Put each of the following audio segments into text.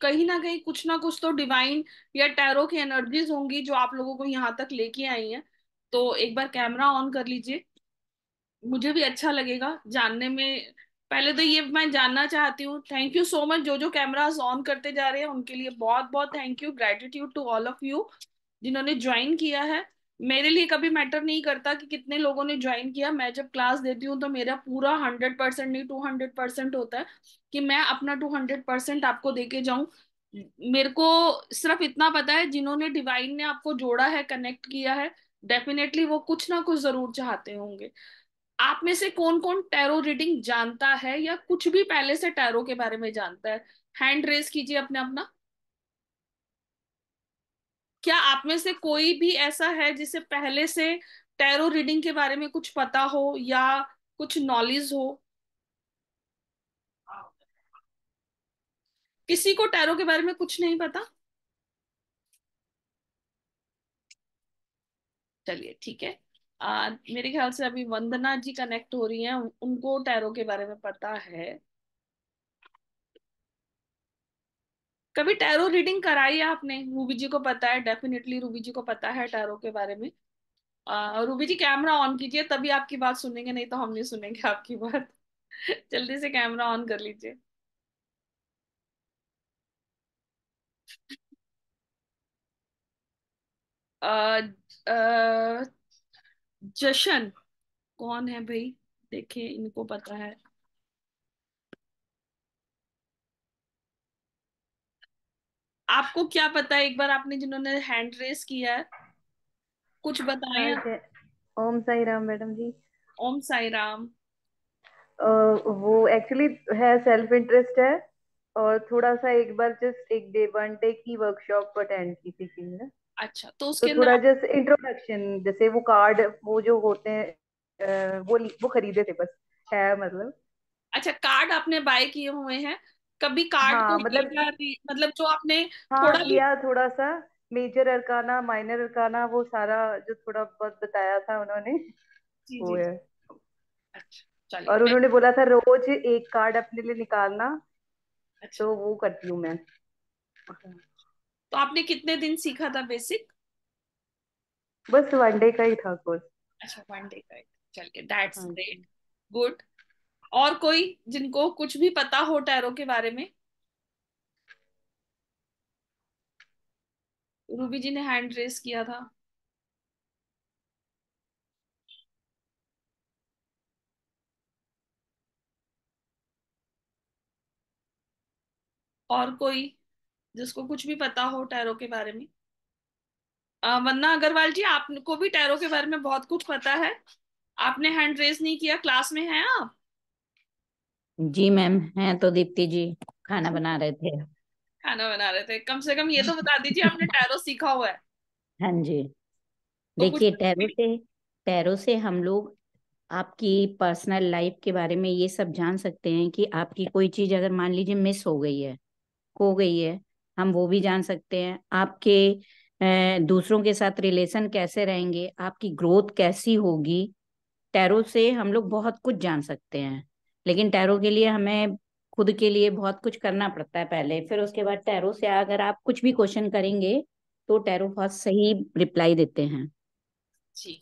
कहीं ना कुछ तो डिवाइन या टैरो की एनर्जीज होंगी जो आप लोगों को यहाँ तक लेके आई हैं। तो एक बार कैमरा ऑन कर लीजिए, मुझे भी अच्छा लगेगा जानने में। पहले तो ये मैं जानना चाहती हूँ, थैंक यू सो मच जो जो कैमरास ऑन करते जा रहे हैं उनके लिए बहुत बहुत thank you, gratitude to all of you जिन्होंने ज्वाइन किया है। मेरे लिए कभी मैटर नहीं करता कि कितने लोगों ने ज्वाइन किया, मैं जब क्लास देती हूँ तो मेरा पूरा 100% नहीं 200% होता है कि मैं अपना 200% आपको देके जाऊं। मेरे को सिर्फ इतना पता है, जिन्होंने डिवाइन ने आपको जोड़ा है, कनेक्ट किया है, डेफिनेटली वो कुछ ना कुछ जरूर चाहते होंगे। आप में से कौन कौन टैरो रीडिंग जानता है या कुछ भी पहले से टैरो के बारे में जानता है? हैंड रेस कीजिए अपने अपना। क्या आप में से कोई भी ऐसा है जिसे पहले से टैरो रीडिंग के बारे में कुछ पता हो या कुछ नॉलेज हो? किसी को टैरो के बारे में कुछ नहीं पता? चलिए ठीक है। मेरे ख्याल से अभी वंदना जी कनेक्ट हो रही हैं, उनको टैरो के बारे में पता है। कभी टैरो रीडिंग कराई है आपने? रूबी जी को पता है, डेफिनेटली रूबी जी को पता है टैरो के बारे में। रूबी जी कैमरा ऑन कीजिए, तभी आपकी बात सुनेंगे, नहीं तो हम नहीं सुनेंगे आपकी बात। जल्दी से कैमरा ऑन कर लीजिए। आ, जशन कौन है भाई? देखिए इनको पता है। आपको क्या पता है, एक बार आपने जिन्होंने हैंड रेस किया है कुछ बताएं हाँ आप। जय ओम साई राम मैडम जी। ओम साई राम। वो एक्चुअली है, सेल्फ इंटरेस्ट है। और थोड़ा सा एक बार जस्ट एक डे 1 डे की वर्कशॉप अटेंड की थी थी ने। अच्छा, तो तो उसके अंदर थोड़ा जस्ट इंट्रोडक्शन, जैसे वो कार्ड वो जो होते हैं, वो खरीदे थे बस, है मतलब। अच्छा, कार्ड आपने बाय किए हुए हैं? कभी कार्ड को हाँ एक मतलब, बार मतलब जो आपने हाँ थोड़ा भी। किया थोड़ा सा। मेजर अरकाना माइनर अरकाना वो सारा जो थोड़ा बहुत बताया था उन्होंने, जी वो जी जी। है। अच्छा चलिए और मैं। उन्होंने बोला था रोज एक कार्ड अपने लिए निकालना, अच्छा। तो वो करती हूँ मैं। तो आपने कितने दिन सीखा था बेसिक? बस 1 डे का ही था कोर्स। अच्छा, 1 डे का है। चलिए दैट्स हाँ ग्रेट। जी। गुड। और कोई जिनको कुछ भी पता हो टैरो के बारे में? रूबी जी ने हैंड रेस किया था। और कोई जिसको कुछ भी पता हो टैरो के बारे में? वंदना अग्रवाल जी, आपको भी टैरो के बारे में बहुत कुछ पता है? आपने हैंड रेस नहीं किया, क्लास में हैं आप? जी मैम, हैं तो दीप्ति जी, खाना बना रहे थे। खाना बना रहे थे? कम से कम ये तो बता दीजिए आपने टैरो सीखा हुआ है? हाँ जी। तो कुछ। देखिए, टैरो से हम लोग आपकी पर्सनल लाइफ के बारे में ये सब जान सकते हैं कि आपकी कोई चीज अगर मान लीजिए मिस हो गई है, खो गई है, हम वो भी जान सकते हैं। आपके दूसरों के साथ रिलेशन कैसे रहेंगे, आपकी ग्रोथ कैसी होगी। टैरो से हम लोग बहुत कुछ जान सकते हैं, लेकिन टैरो के लिए हमें खुद के लिए बहुत कुछ करना पड़ता है पहले, फिर उसके बाद टैरो से अगर आप कुछ भी क्वेश्चन करेंगे तो टैरो बहुत सही रिप्लाई देते हैं। जी।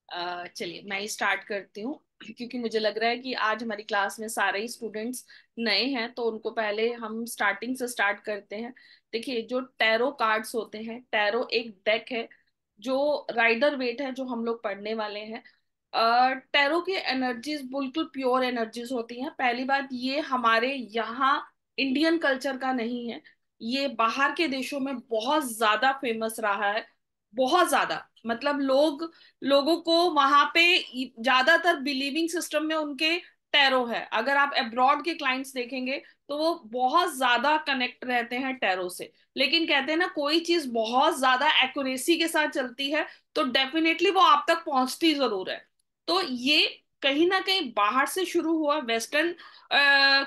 चलिए मैं ही स्टार्ट करती हूँ, क्योंकि मुझे लग रहा है कि आज हमारी क्लास में सारे ही स्टूडेंट्स नए हैं, तो उनको पहले हम स्टार्टिंग से स्टार्ट करते हैं। देखिए, जो टैरो कार्ड्स होते हैं, टैरो एक डेक है जो राइडर वेट है जो हम लोग पढ़ने वाले हैं। टैरो की एनर्जीज बिल्कुल प्योर एनर्जीज होती हैं। पहली बात, ये हमारे यहाँ इंडियन कल्चर का नहीं है, ये बाहर के देशों में बहुत ज्यादा फेमस रहा है। बहुत ज्यादा, मतलब लोगों को वहां पे ज्यादातर बिलीविंग सिस्टम में उनके टैरो है। अगर आप अब्रॉड के क्लाइंट्स देखेंगे तो वो बहुत ज्यादा कनेक्ट रहते हैं टैरो से। लेकिन कहते हैं ना, कोई चीज बहुत ज्यादा एक्यूरेसी के साथ चलती है तो डेफिनेटली वो आप तक पहुंचती जरूर है। तो ये कहीं ना कहीं बाहर से शुरू हुआ, वेस्टर्न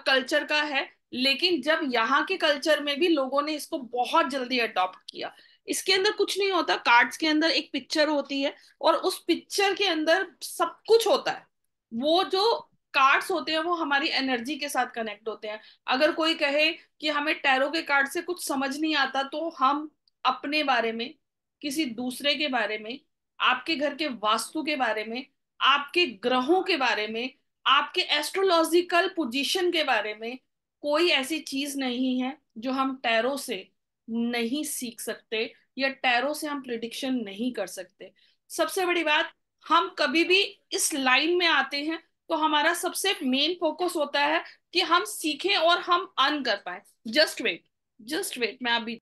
कल्चर का है। लेकिन जब यहाँ के कल्चर में भी लोगों ने इसको बहुत जल्दी अडॉप्ट किया। इसके अंदर कुछ नहीं होता, कार्ड्स के अंदर एक पिक्चर होती है और उस पिक्चर के अंदर सब कुछ होता है। वो जो कार्ड्स होते हैं वो हमारी एनर्जी के साथ कनेक्ट होते हैं। अगर कोई कहे कि हमें टैरो के कार्ड से कुछ समझ नहीं आता, तो हम अपने बारे में, किसी दूसरे के बारे में, आपके घर के वास्तु के बारे में, आपके ग्रहों के बारे में, आपके एस्ट्रोलॉजिकल पोजीशन के बारे में, कोई ऐसी चीज नहीं है जो हम टैरो से नहीं सीख सकते, या टैरो से हम प्रिडिक्शन नहीं कर सकते। सबसे बड़ी बात, हम कभी भी इस लाइन में आते हैं तो हमारा सबसे मेन फोकस होता है कि हम सीखें और हम अर्न कर पाए। जस्ट वेट, जस्ट वेट, मैं अभी,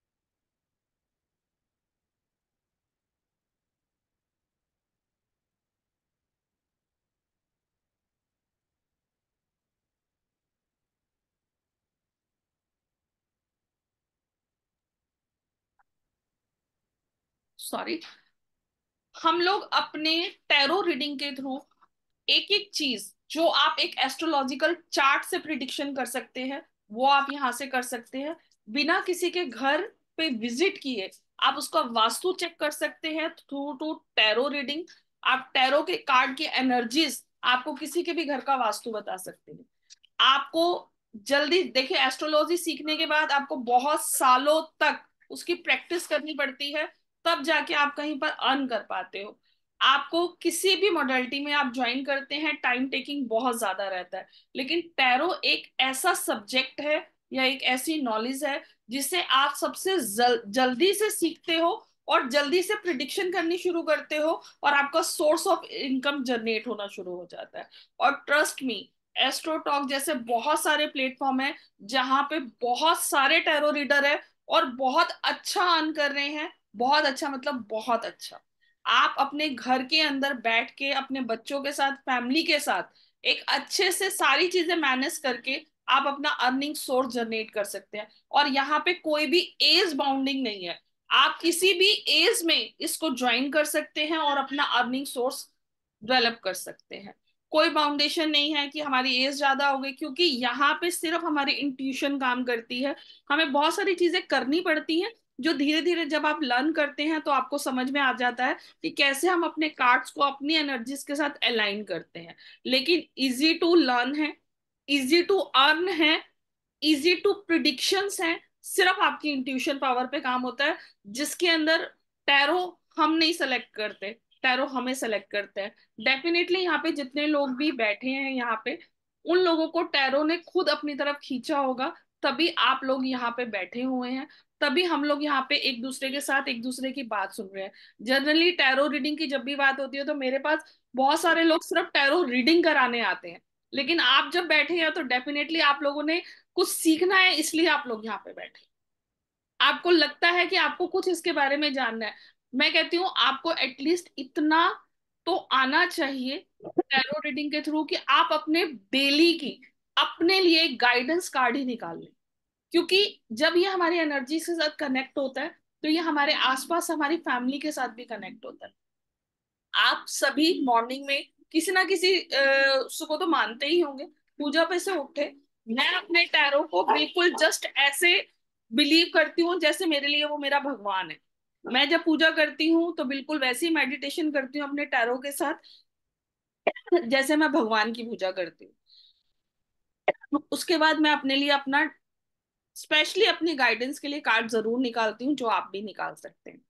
सॉरी, हम लोग अपने टैरो रीडिंग के थ्रू एक एक चीज जो आप एक एस्ट्रोलॉजिकल चार्ट से प्रिडिक्शन कर सकते हैं, वो आप यहाँ से कर सकते हैं। बिना किसी के घर पे विजिट किए आप उसका वास्तु चेक कर सकते हैं थ्रू टू टैरो रीडिंग। आप टैरो के कार्ड की एनर्जीज, आपको किसी के भी घर का वास्तु बता सकते हैं। आपको जल्दी देखिए, एस्ट्रोलॉजी सीखने के बाद आपको बहुत सालों तक उसकी प्रैक्टिस करनी पड़ती है, तब जाके आप कहीं पर अर्न कर पाते हो। आपको किसी भी मॉडलिटी में आप ज्वाइन करते हैं, टाइम टेकिंग बहुत ज्यादा रहता है, लेकिन टैरो एक ऐसा सब्जेक्ट है या एक ऐसी नॉलेज है जिसे आप सबसे जल्दी से सीखते हो और जल्दी से प्रिडिक्शन करनी शुरू करते हो, और आपका सोर्स ऑफ इनकम जनरेट होना शुरू हो जाता है। और ट्रस्ट मी, एस्ट्रोटॉक जैसे बहुत सारे प्लेटफॉर्म है जहां पे बहुत सारे टैरो रीडर है और बहुत अच्छा अर्न कर रहे हैं। बहुत अच्छा मतलब बहुत अच्छा। आप अपने घर के अंदर बैठ के अपने बच्चों के साथ, फैमिली के साथ एक अच्छे से सारी चीजें मैनेज करके आप अपना अर्निंग सोर्स जनरेट कर सकते हैं। और यहाँ पे कोई भी एज बाउंडिंग नहीं है, आप किसी भी एज में इसको ज्वाइन कर सकते हैं और अपना अर्निंग सोर्स डेवलप कर सकते हैं। कोई बाउंडेशन नहीं है कि हमारी एज ज्यादा हो गई, क्योंकि यहाँ पे सिर्फ हमारी इंट्यूशन काम करती है। हमें बहुत सारी चीजें करनी पड़ती हैं जो धीरे धीरे जब आप लर्न करते हैं तो आपको समझ में आ जाता है कि कैसे हम अपने कार्ड्स को अपनी एनर्जीज के साथ अलाइन करते हैं। लेकिन इजी टू लर्न है, इजी टू अर्न है, इजी टू प्रिडिक्शंस हैं। सिर्फ आपकी इंट्यूशन पावर पे काम होता है, जिसके अंदर टैरो हम नहीं सेलेक्ट करते, टैरो हमें सेलेक्ट करते हैं। डेफिनेटली यहाँ पे जितने लोग भी बैठे हैं यहाँ पे, उन लोगों को टैरो ने खुद अपनी तरफ खींचा होगा, तभी आप लोग यहाँ पे बैठे हुए हैं, तभी हम लोग यहाँ पे एक दूसरे के साथ एक दूसरे की बात सुन रहे हैं। जनरली टैरो रीडिंग की जब भी बात होती है तो मेरे पास बहुत सारे लोग सिर्फ टैरो रीडिंग कराने आते हैं, लेकिन आप जब बैठे हैं तो डेफिनेटली आप लोगों ने कुछ सीखना है, इसलिए आप लोग यहाँ पे बैठे। आपको लगता है कि आपको कुछ इसके बारे में जानना है, मैं कहती हूँ आपको एटलीस्ट इतना तो आना चाहिए टैरो रीडिंग के थ्रू कि आप अपने डेली की अपने लिए गाइडेंस कार्ड ही निकाल लें। क्योंकि जब ये हमारी एनर्जी के साथ कनेक्ट होता है तो ये हमारे आसपास हमारी फैमिली के साथ भी कनेक्ट होता है। आप सभी मॉर्निंग में किसी ना किसी सुबह तो मानते ही होंगे, पूजा पे से उठे, मैं अपने टैरो को बिल्कुल जस्ट ऐसे बिलीव करती हूँ जैसे मेरे लिए वो मेरा भगवान है। मैं जब पूजा करती हूँ तो बिल्कुल वैसे ही मेडिटेशन करती हूँ अपने टैरो के साथ, जैसे मैं भगवान की पूजा करती हूँ। उसके बाद मैं अपने लिए अपना, स्पेशली अपनी गाइडेंस के लिए कार्ड जरूर निकालती हूँ, जो आप भी निकाल सकते हैं।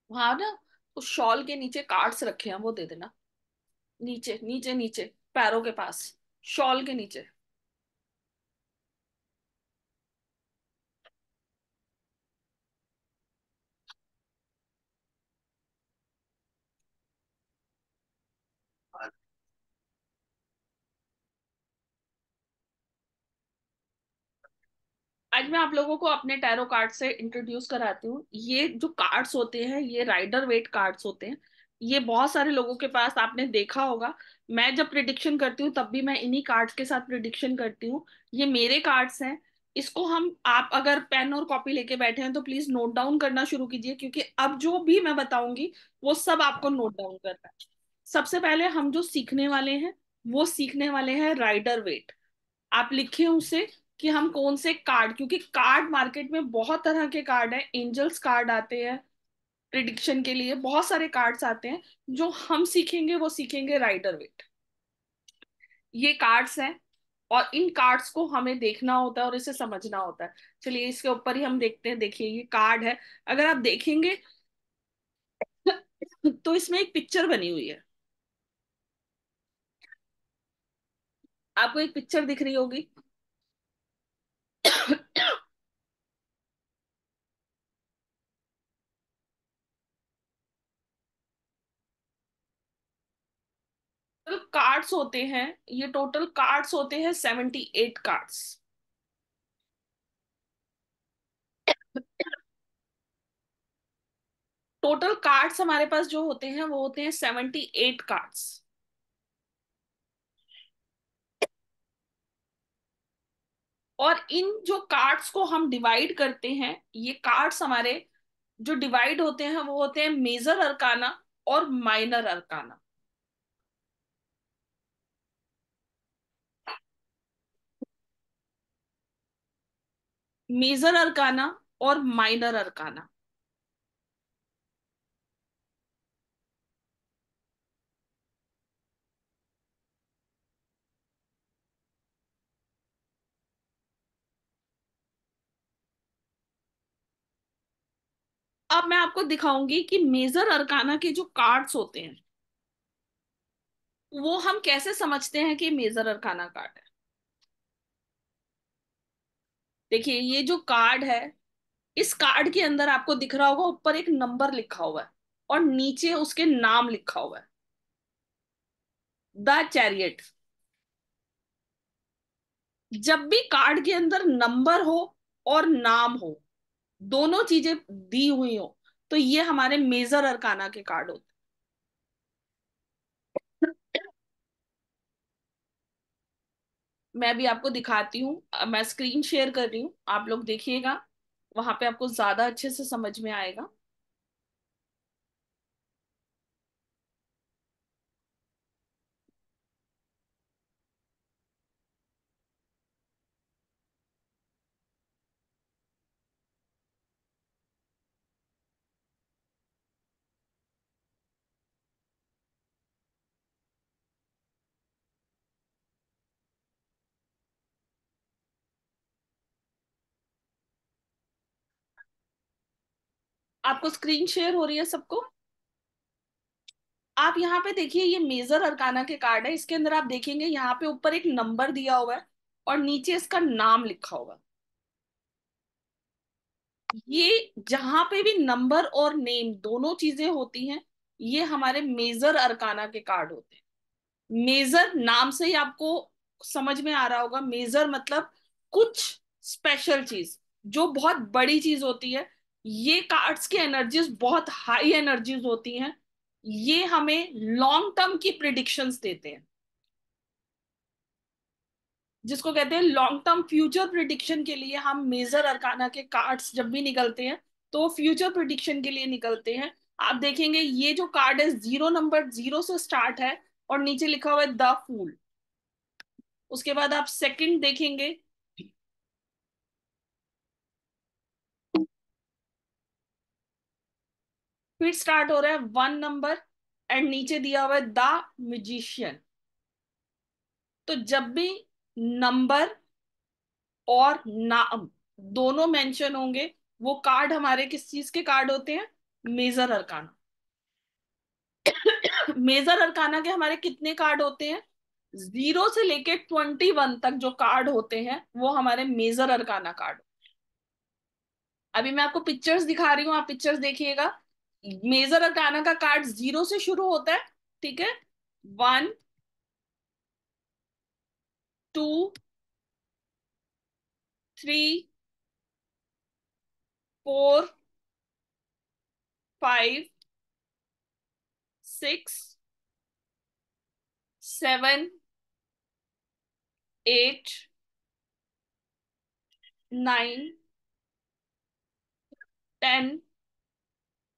वहां ना उस शॉल के नीचे कार्ड्स रखे हैं, वो दे देना। नीचे नीचे नीचे, पैरों के पास, शॉल के नीचे। आज मैं आप लोगों को अपने टैरो कार्ड से इंट्रोड्यूस कराती हूँ। ये जो कार्ड्स होते हैं ये राइडर वेट कार्ड्स होते हैं। ये बहुत सारे लोगों के पास आपने देखा होगा। मैं जब प्रिडिक्शन करती हूँ तब भी मैं इन्हीं कार्ड्स के साथ प्रिडिक्शन करती हूँ। ये मेरे कार्ड्स हैं। इसको हम, आप अगर पेन और कॉपी लेके बैठे हैं तो प्लीज नोट डाउन करना शुरू कीजिए, क्योंकि अब जो भी मैं बताऊंगी वो सब आपको नोट डाउन करना है। सबसे पहले हम जो सीखने वाले हैं वो सीखने वाले हैं राइडर वेट। आप लिखिए उसे कि हम कौन से कार्ड, क्योंकि कार्ड मार्केट में बहुत तरह के कार्ड हैं, एंजल्स कार्ड आते हैं प्रिडिक्शन के लिए, बहुत सारे कार्ड्स आते हैं। जो हम सीखेंगे वो सीखेंगे राइडर वेट। ये कार्ड्स हैं और इन कार्ड्स को हमें देखना होता है और इसे समझना होता है। चलिए इसके ऊपर ही हम देखते हैं। देखिए ये कार्ड है, अगर आप देखेंगे तो इसमें एक पिक्चर बनी हुई है। आपको एक पिक्चर दिख रही होगी। टोटल कार्ड्स होते हैं, ये टोटल कार्ड्स होते हैं 78 कार्ड्स। टोटल कार्ड्स हमारे पास जो होते हैं वो होते हैं 78 कार्ड्स। और इन जो कार्ड्स को हम डिवाइड करते हैं, ये कार्ड्स हमारे जो डिवाइड होते हैं वो होते हैं मेजर अरकाना और माइनर अरकाना। मेजर अरकाना और माइनर अरकाना। अब मैं आपको दिखाऊंगी कि मेजर अरकाना के जो कार्ड्स होते हैं वो हम कैसे समझते हैं कि मेजर अरकाना कार्ड है। देखिए ये जो कार्ड है, इस कार्ड के अंदर आपको दिख रहा होगा ऊपर एक नंबर लिखा हुआ है और नीचे उसके नाम लिखा हुआ है, द चैरियट। जब भी कार्ड के अंदर नंबर हो और नाम हो, दोनों चीजें दी हुई हो, तो ये हमारे मेजर अरकाना के कार्ड होते हैं। मैं भी आपको दिखाती हूँ, मैं स्क्रीन शेयर कर रही हूँ, आप लोग देखिएगा, वहां पे आपको ज्यादा अच्छे से समझ में आएगा। आपको स्क्रीन शेयर हो रही है सबको? आप यहाँ पे देखिए, ये मेजर अरकाना के कार्ड है। इसके अंदर आप देखेंगे यहाँ पे ऊपर एक नंबर दिया हुआ है और नीचे इसका नाम लिखा हुआ है। ये जहां पे भी नंबर और नेम दोनों चीजें होती हैं, ये हमारे मेजर अरकाना के कार्ड होते हैं। मेजर नाम से ही आपको समझ में आ रहा होगा, मेजर मतलब कुछ स्पेशल चीज, जो बहुत बड़ी चीज होती है। ये कार्ड्स की एनर्जीज बहुत हाई एनर्जीज होती हैं। ये हमें लॉन्ग टर्म की प्रिडिक्शंस देते हैं, जिसको कहते हैं लॉन्ग टर्म फ्यूचर प्रिडिक्शन के लिए हम मेजर अरकाना के कार्ड्स जब भी निकलते हैं तो फ्यूचर प्रिडिक्शन के लिए निकलते हैं। आप देखेंगे ये जो कार्ड है, जीरो नंबर, जीरो से स्टार्ट है और नीचे लिखा हुआ है द फूल। उसके बाद आप सेकंड देखेंगे, फिर स्टार्ट हो रहा है वन नंबर एंड नीचे दिया हुआ है द म्यूजिशियन। तो जब भी नंबर और नाम दोनों मेंशन होंगे, वो कार्ड हमारे किस चीज के कार्ड होते हैं? Major arcana. मेजर अरकाना के हमारे कितने कार्ड होते हैं? 0 से लेके 21 तक जो कार्ड होते हैं वो हमारे मेजर अरकाना कार्ड। अभी मैं आपको पिक्चर्स दिखा रही हूँ, आप पिक्चर्स देखिएगा। मेजर अरकाना का कार्ड 0 से शुरू होता है, ठीक है? 1, 2, 3, 4, 5, 6 7 8 9 10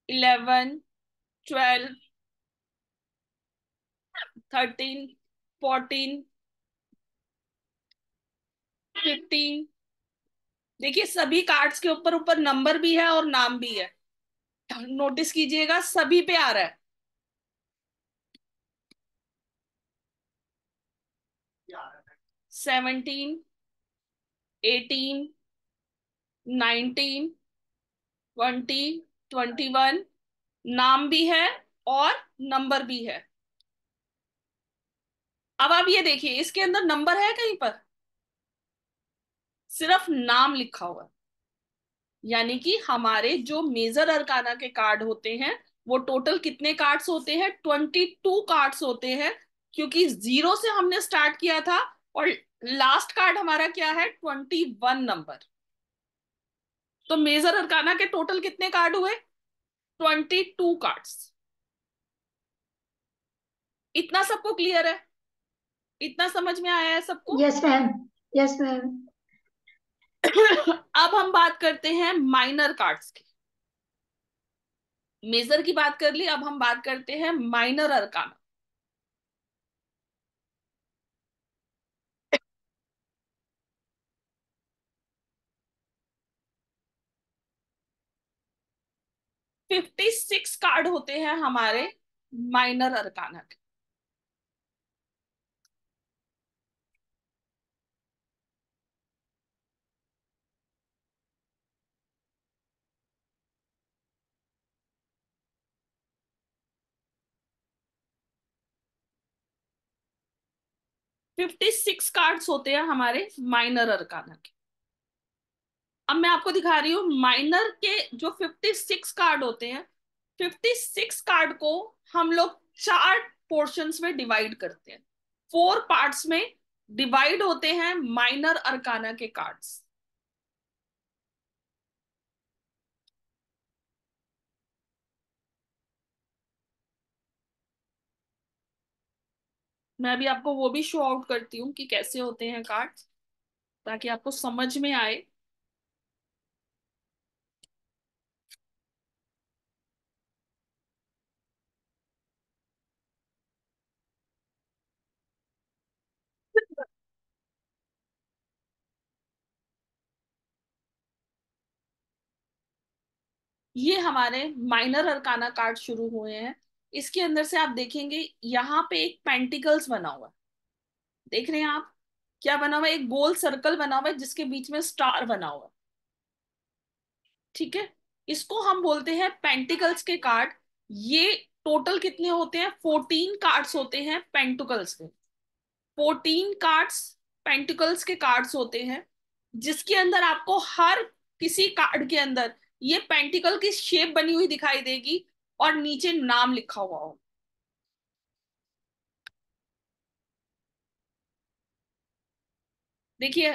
11 12 13 14 15। देखिए सभी कार्ड्स के ऊपर ऊपर नंबर भी है और नाम भी है, नोटिस कीजिएगा सभी पे आ रहा है। 17 18 19 20 21, नाम भी है और नंबर भी है। अब आप ये देखिए इसके अंदर नंबर है कहीं पर, सिर्फ नाम लिखा हुआ है। यानी कि हमारे जो मेजर अरकाना के कार्ड होते हैं वो टोटल कितने कार्ड्स होते हैं, 22 कार्ड्स होते हैं, क्योंकि 0 से हमने स्टार्ट किया था और लास्ट कार्ड हमारा क्या है, 21 नंबर। तो मेजर अरकाना के टोटल कितने कार्ड हुए, 22 कार्ड्स। इतना सबको क्लियर है, इतना समझ में आया है सबको? Yes ma'am, yes ma'am. अब हम बात करते हैं माइनर कार्ड्स की। मेजर की बात कर ली, अब हम बात करते हैं minor arcana. Fifty six card होते हैं हमारे माइनर अरकाना के। फिफ्टी सिक्स कार्ड्स होते हैं हमारे माइनर अरकाना के। अब मैं आपको दिखा रही हूँ माइनर के जो 56 कार्ड होते हैं, 56 कार्ड को हम लोग 4 पोर्शंस में डिवाइड करते हैं, 4 पार्ट्स में डिवाइड होते हैं माइनर अरकाना के कार्ड्स। मैं अभी आपको वो भी शो आउट करती हूँ कि कैसे होते हैं कार्ड्स, ताकि आपको समझ में आए। ये हमारे माइनर अरकाना कार्ड शुरू हुए हैं। इसके अंदर से आप देखेंगे यहाँ पे एक पेंटिकल्स बना हुआ है, देख रहे हैं आप? क्या बना हुआ है, एक गोल सर्कल बना हुआ है जिसके बीच में स्टार बना हुआ है। ठीक है, इसको हम बोलते हैं पेंटिकल्स के कार्ड। ये टोटल कितने होते हैं, 14 कार्ड्स होते हैं पेंटिकल्स के। 14 कार्ड्स पेंटिकल्स के कार्ड्स होते हैं, जिसके अंदर आपको हर किसी कार्ड के अंदर ये पेंटिकल की शेप बनी हुई दिखाई देगी और नीचे नाम लिखा हुआ हो। देखिए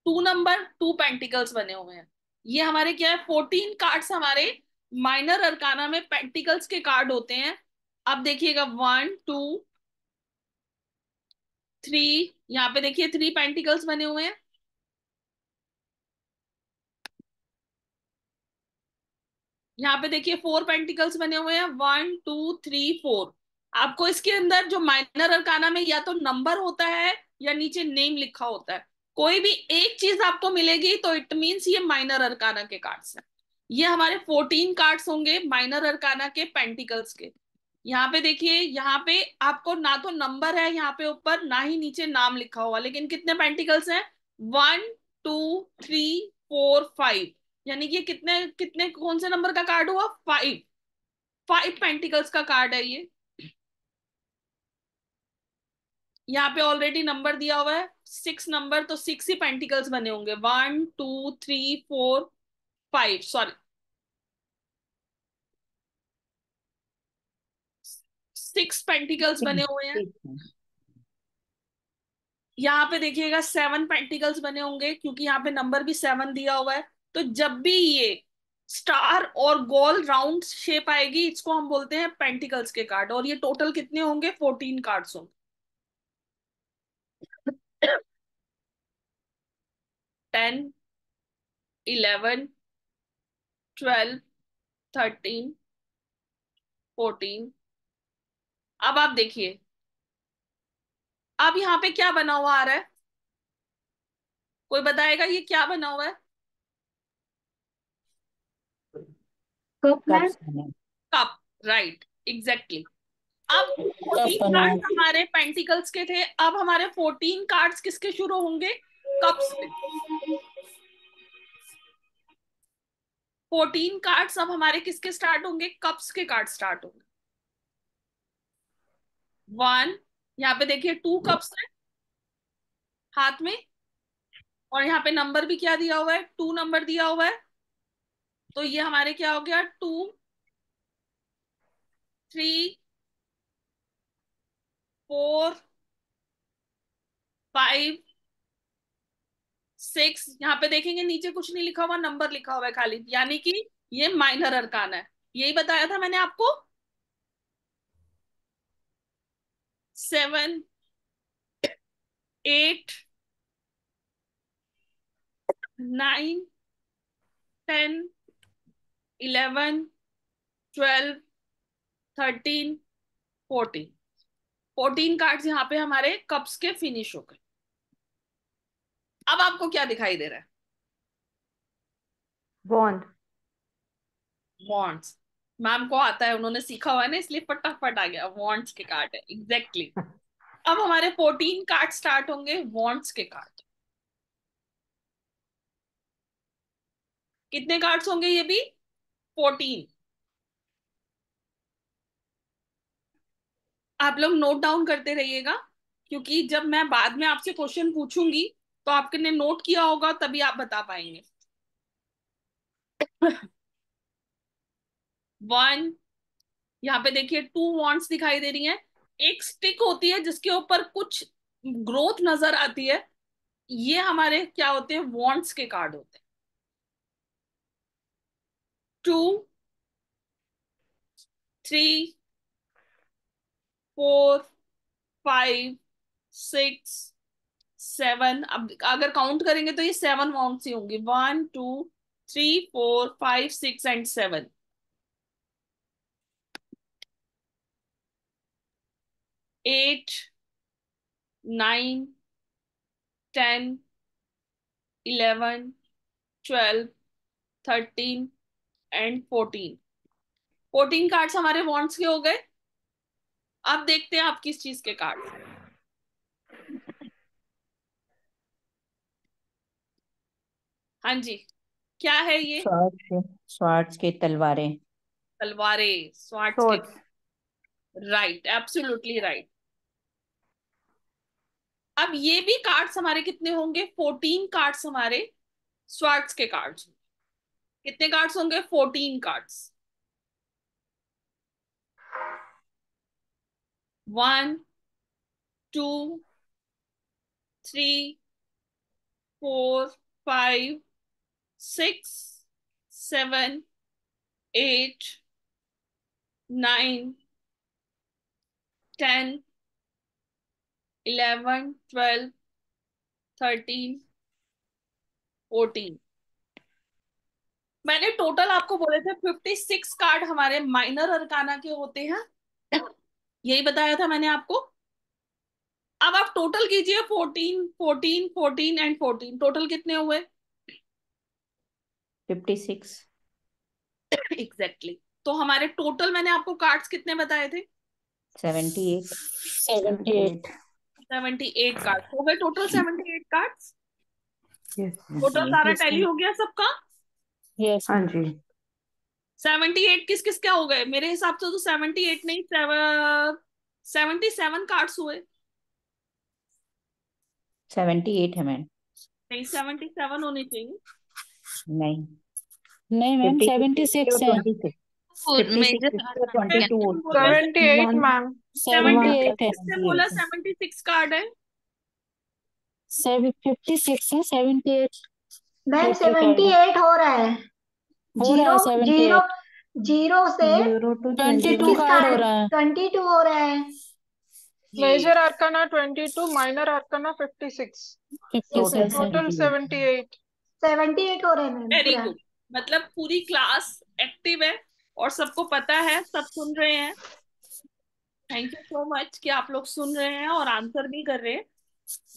2 पेंटिकल्स बने हुए हैं। ये हमारे क्या है, 14 कार्ड्स हमारे माइनर अरकाना में पेंटिकल्स के कार्ड होते हैं। अब देखिएगा 1 2 3, यहाँ पे देखिए 3 पेंटिकल्स बने हुए हैं। यहाँ पे देखिए 4 पेंटिकल्स बने हुए हैं, 1 2 3 4। आपको इसके अंदर जो माइनर अरकाना में या तो नंबर होता है या नीचे नेम लिखा होता है, कोई भी एक चीज आपको मिलेगी तो इट मीन्स ये माइनर अरकाना के कार्ड्स हैं। ये हमारे 14 कार्ड्स होंगे माइनर अरकाना के पेंटिकल्स के। यहाँ पे देखिए, यहाँ पे आपको ना तो नंबर है यहाँ पे ऊपर, ना ही नीचे नाम लिखा हुआ, लेकिन कितने पेंटिकल्स हैं, 1 2 3 4 5। यानी कि कितने कितने कौन से नंबर का कार्ड हुआ, 5। 5 पेंटिकल्स का कार्ड है ये। यहाँ पे ऑलरेडी नंबर दिया हुआ है 6 नंबर, तो 6 ही पेंटिकल्स बने होंगे, 1 2 3 4 5, सॉरी 6 पेंटिकल्स बने हुए हैं। यहाँ पे देखिएगा 7 पेंटिकल्स बने होंगे, क्योंकि यहाँ पे नंबर भी 7 दिया हुआ है। तो जब भी ये स्टार और गोल राउंड शेप आएगी, इसको हम बोलते हैं पेंटिकल्स के कार्ड। और ये टोटल कितने होंगे? 14 कार्ड्स होंगे। 10, 11, 12, 13, 14। अब आप देखिए, अब यहाँ पे क्या बना हुआ आ रहा है? कोई बताएगा ये क्या बना हुआ है? Cup ma'am. कप्स बने। Cup, right, exactly. अब कप 14 बना है। कार्ड्स हमारे पेंटिकल्स के थे, अब हमारे 14 कार्ड्स किसके शुरू होंगे? कप्स पे। 14 कार्ड्स अब हमारे किसके स्टार्ट होंगे? कप्स के कार्ड स्टार्ट होंगे। 1, यहाँ पे देखिए 2 कप्स है हाथ में, और यहाँ पे नंबर भी क्या दिया हुआ है? 2 नंबर दिया हुआ है। तो ये हमारे क्या हो गया? 2, 3, 4, 5, 6। यहाँ पे देखेंगे नीचे कुछ नहीं लिखा हुआ, नंबर लिखा हुआ है खाली, यानी कि ये माइनर अरकान है। यही बताया था मैंने आपको। 7, 8, 9, 10, 11, 12, 13, 14। 14 कार्ड्स यहाँ पे हमारे कप्स के फिनिश हो गए। अब आपको क्या दिखाई दे रहा है? बॉन्ड। वॉन्ट्स। मैम को आता है, उन्होंने सीखा हुआ है ना, इसलिए फटाफट आ गया। वॉन्ट्स के कार्ड है, एग्जैक्टली exactly. अब हमारे 14 कार्ड स्टार्ट होंगे वॉन्ट्स के कार्ड। कितने कार्ड्स होंगे ये भी? 14। आप लोग नोट डाउन करते रहिएगा, क्योंकि जब मैं बाद में आपसे क्वेश्चन पूछूंगी तो आपने नोट किया होगा, तभी आप बता पाएंगे। 1, यहाँ पे देखिए 2 वॉन्ट्स दिखाई दे रही हैं। एक स्टिक होती है जिसके ऊपर कुछ ग्रोथ नजर आती है, ये हमारे क्या होते हैं? वॉन्ट्स के कार्ड होते हैं। 2, 3, 4, 5, 6, 7। अब अगर काउंट करेंगे तो ये 7 वॉन्ट्स ही होंगी। 1, 2, 3, 4, 5, 6 एंड 7। 8, 9, 10, 11, 12, 13 एंड 14। 14 कार्ड्स हमारे वॉन्ट्स के हो गए। अब देखते हैं आप किस चीज के कार्ड। हाँ जी, क्या है ये? स्वार्ट्स के तलवारें। तलवारें, स्वार्ड्स के। स्वॉर्ड्स। Right, absolutely right. अब ये भी कार्ड्स हमारे कितने होंगे? 14 कार्ड्स हमारे स्वार्ड्स के कार्ड्स। कितने कार्ड्स होंगे? 14 कार्ड्स। 1, 2, 3, 4, 5, 6, 7, 8, 9, 10, 11, 12, 13, 14। मैंने टोटल आपको बोले थे 56 कार्ड हमारे माइनर अरकाना के होते हैं, यही बताया था मैंने आपको। अब आप टोटल कीजिए, 14, 14, 14 एंड 14, टोटल कितने हुए? 56। एग्जैक्टली तो हमारे टोटल मैंने आपको कार्ड्स कितने बताए थे? 78। 78। 78 कार्ड हो गए टोटल। 78 cards yes. टोटल। सारा टैली हो गया सबका? यस। हाँ जी। 78 किस किस क्या हो गए? मेरे हिसाब से तो 78 नहीं, 77 कार्ड्स हुए। 78 है मैम। नहीं, 77 होने चाहिए। नहीं नहीं मैम, 76 है। 56 फिर 22 तुम बोले 78 मैम। 78 है। किसने बोला 76 कार्ड है? 56 है, 78 मैम टोटल कार्ड है। 78 हो रहा है। हो रहा है जीरो जीरो 78। जीरो से 0 to 22 किस 21। कार्ड हो रहा है। 22 हो रहा है। जी मेजर आर्काना 22, माइनर आर्काना 56, 56 है। टोटल 78। 78 हो रहा है मैम वेरी पूरा। गुड। मतलब पूरी क्लास एक्टिव है और सबको पता है, सब सुन रहे हैं। थैंक यू सो मच कि आप लोग सुन रहे हैं और आंसर भी कर रहे हैं।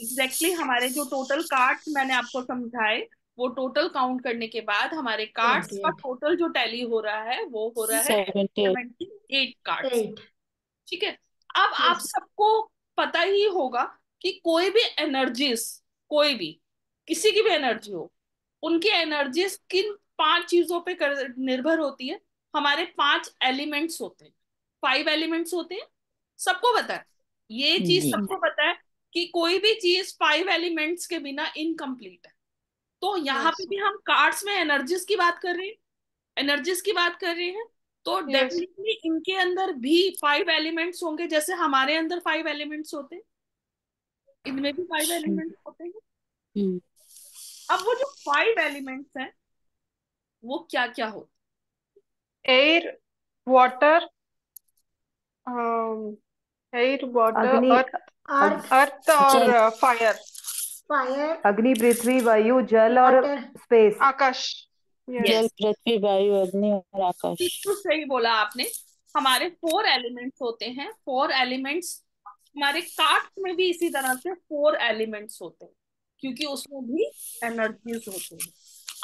एग्जैक्टली हमारे जो टोटल कार्ड्स मैंने आपको समझाए, वो टोटल काउंट करने के बाद हमारे कार्ड्स का 78 टोटल जो टैली हो रहा है वो हो रहा है 78। 78 कार्ड्स। 8 ठीक है। अब आप सबको पता ही होगा कि कोई भी एनर्जीज, कोई भी किसी की भी एनर्जी हो, उनकी एनर्जीज किन 5 चीजों पे निर्भर होती है। हमारे 5 एलिमेंट्स होते हैं, 5 एलिमेंट्स होते हैं। सबको पता है, ये चीज जी सबको पता है कि कोई भी चीज 5 एलिमेंट्स के बिना इनकम्प्लीट है। तो यहाँ पे यस भी हम कार्ड्स में एनर्जीज की बात कर रहे हैं, एनर्जीज की बात कर रहे हैं। तो यस डेफिनेटली इनके अंदर भी 5 एलिमेंट्स होंगे, जैसे हमारे अंदर 5 एलिमेंट्स होते हैं, इनमें भी 5 एलिमेंट्स होते हैं। हम्म, अब वो जो 5 एलिमेंट्स हैं वो क्या क्या होते एयर, वाटर, एयर, वाटर, अग्नि अर्थ, अर्थ, और जल, फायर, फायर, अग्नि, पृथ्वी, वायु, जल और वाटर। स्पेस। आकाश। हैं? यस जल, यस, पृथ्वी, वायु, अग्नि और आकाश। बिल्कुल सही बोला आपने। हमारे 4 एलिमेंट्स होते हैं, 4 एलिमेंट्स। हमारे कार्ड्स में भी इसी तरह से 4 एलिमेंट्स होते हैं, क्योंकि उसमें भी एनर्जीज होती हैं।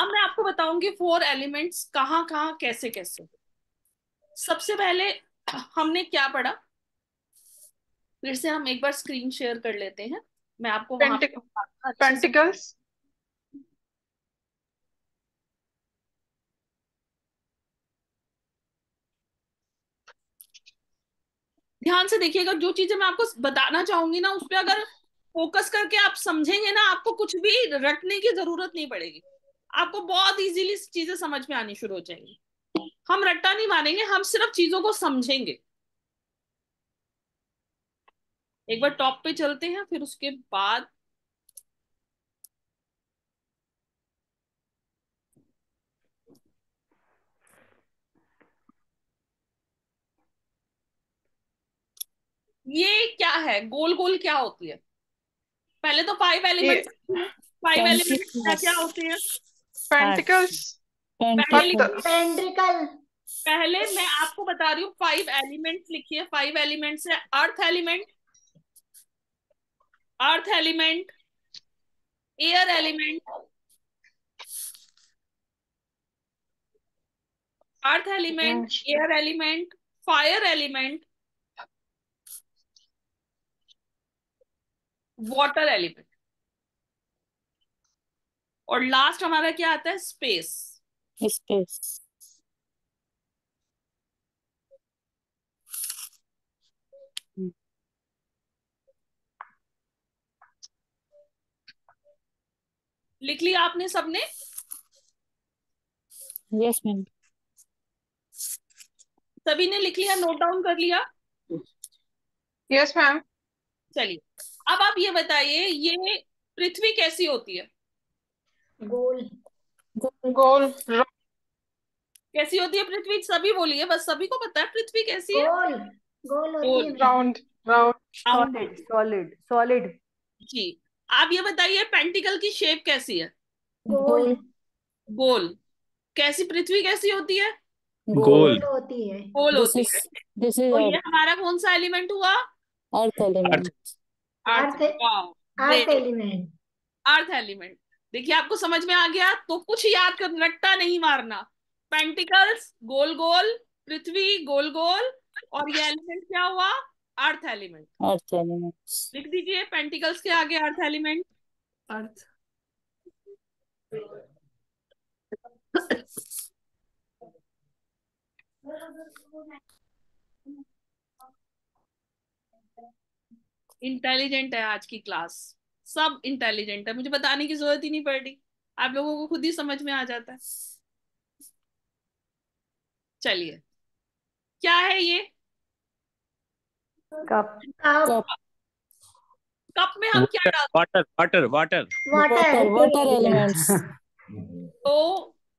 अब मैं आपको बताऊंगी 4 एलिमेंट्स कहाँ कहाँ कैसे कैसे। सबसे पहले हमने क्या पढ़ा, फिर से हम एक बार स्क्रीन शेयर कर लेते हैं, मैं आपको वहां पेंटिक पे अच्छे से। पेंटिकल्स, ध्यान से देखिएगा, जो चीजें मैं आपको बताना चाहूंगी ना, उस पर अगर फोकस करके आप समझेंगे ना, आपको कुछ भी रटने की जरूरत नहीं पड़ेगी। आपको बहुत इजीली चीजें समझ में आनी शुरू हो जाएंगी। हम रट्टा नहीं मारेंगे, हम सिर्फ चीजों को समझेंगे। एक बार टॉप पे चलते हैं, फिर उसके बाद ये क्या है, गोल गोल क्या होती है। पहले तो 5 एलिमेंट्स, ये 5 एलिमेंट्स क्या क्या पेंटिकल्स, होते हैं। पेंटिकल्स, पहले पेंटिकल, अर्थ, लिखिए, पेंट्रिकल, पहले मैं आपको बता रही हूँ 5 एलिमेंट्स लिखिए। 5 एलिमेंट्स है earth element, earth element, air element, earth element, air element, fire element, water element, और लास्ट हमारा क्या आता है, स्पेस। स्पेस। लिख लिया आपने सबने। Yes ma'am. सभी ने लिख लिया, नोट डाउन कर लिया। Yes ma'am. चलिए, अब आप ये बताइए, ये पृथ्वी कैसी होती है। गोल, गोल, कैसी होती है पृथ्वी, सभी बोलिए, बस सभी को पता है पृथ्वी कैसी है। गोल, गोल होती है गोल, ma'am. Round, round, round solid, होती है। Solid, solid. जी। आप ये बताइए पेंटिकल की शेप कैसी है। गोल, गोल, गोल। कैसी पृथ्वी कैसी होती है, गोल। गोल होती है। गोल दिस होती इज है। दिस इज तो ये हमारा कौन सा एलिमेंट हुआ, अर्थ एलिमेंट। अर्थ। अर्थ, वाओ, अर्थ ग्रेट, एलिमेंट। Earth element. देखिए आपको समझ में आ गया, तो कुछ याद कर, रट्टा नहीं मारना। पेंटिकल्स गोल गोल, पृथ्वी गोल गोल, और ये एलिमेंट क्या हुआ, अर्थ एलिमेंट। Earth elements. लिख दीजिए पेंटिकल्स के आगे अर्थ एलिमेंट। अर्थ। इंटेलिजेंट है आज की क्लास, सब इंटेलिजेंट है, मुझे बताने की जरूरत ही नहीं पड़ रही, आप लोगों को खुद ही समझ में आ जाता है। चलिए, क्या है ये, कप, कप, कप, कप में हम क्या वाटर डालते water water water water, water, water elements. हैं। तो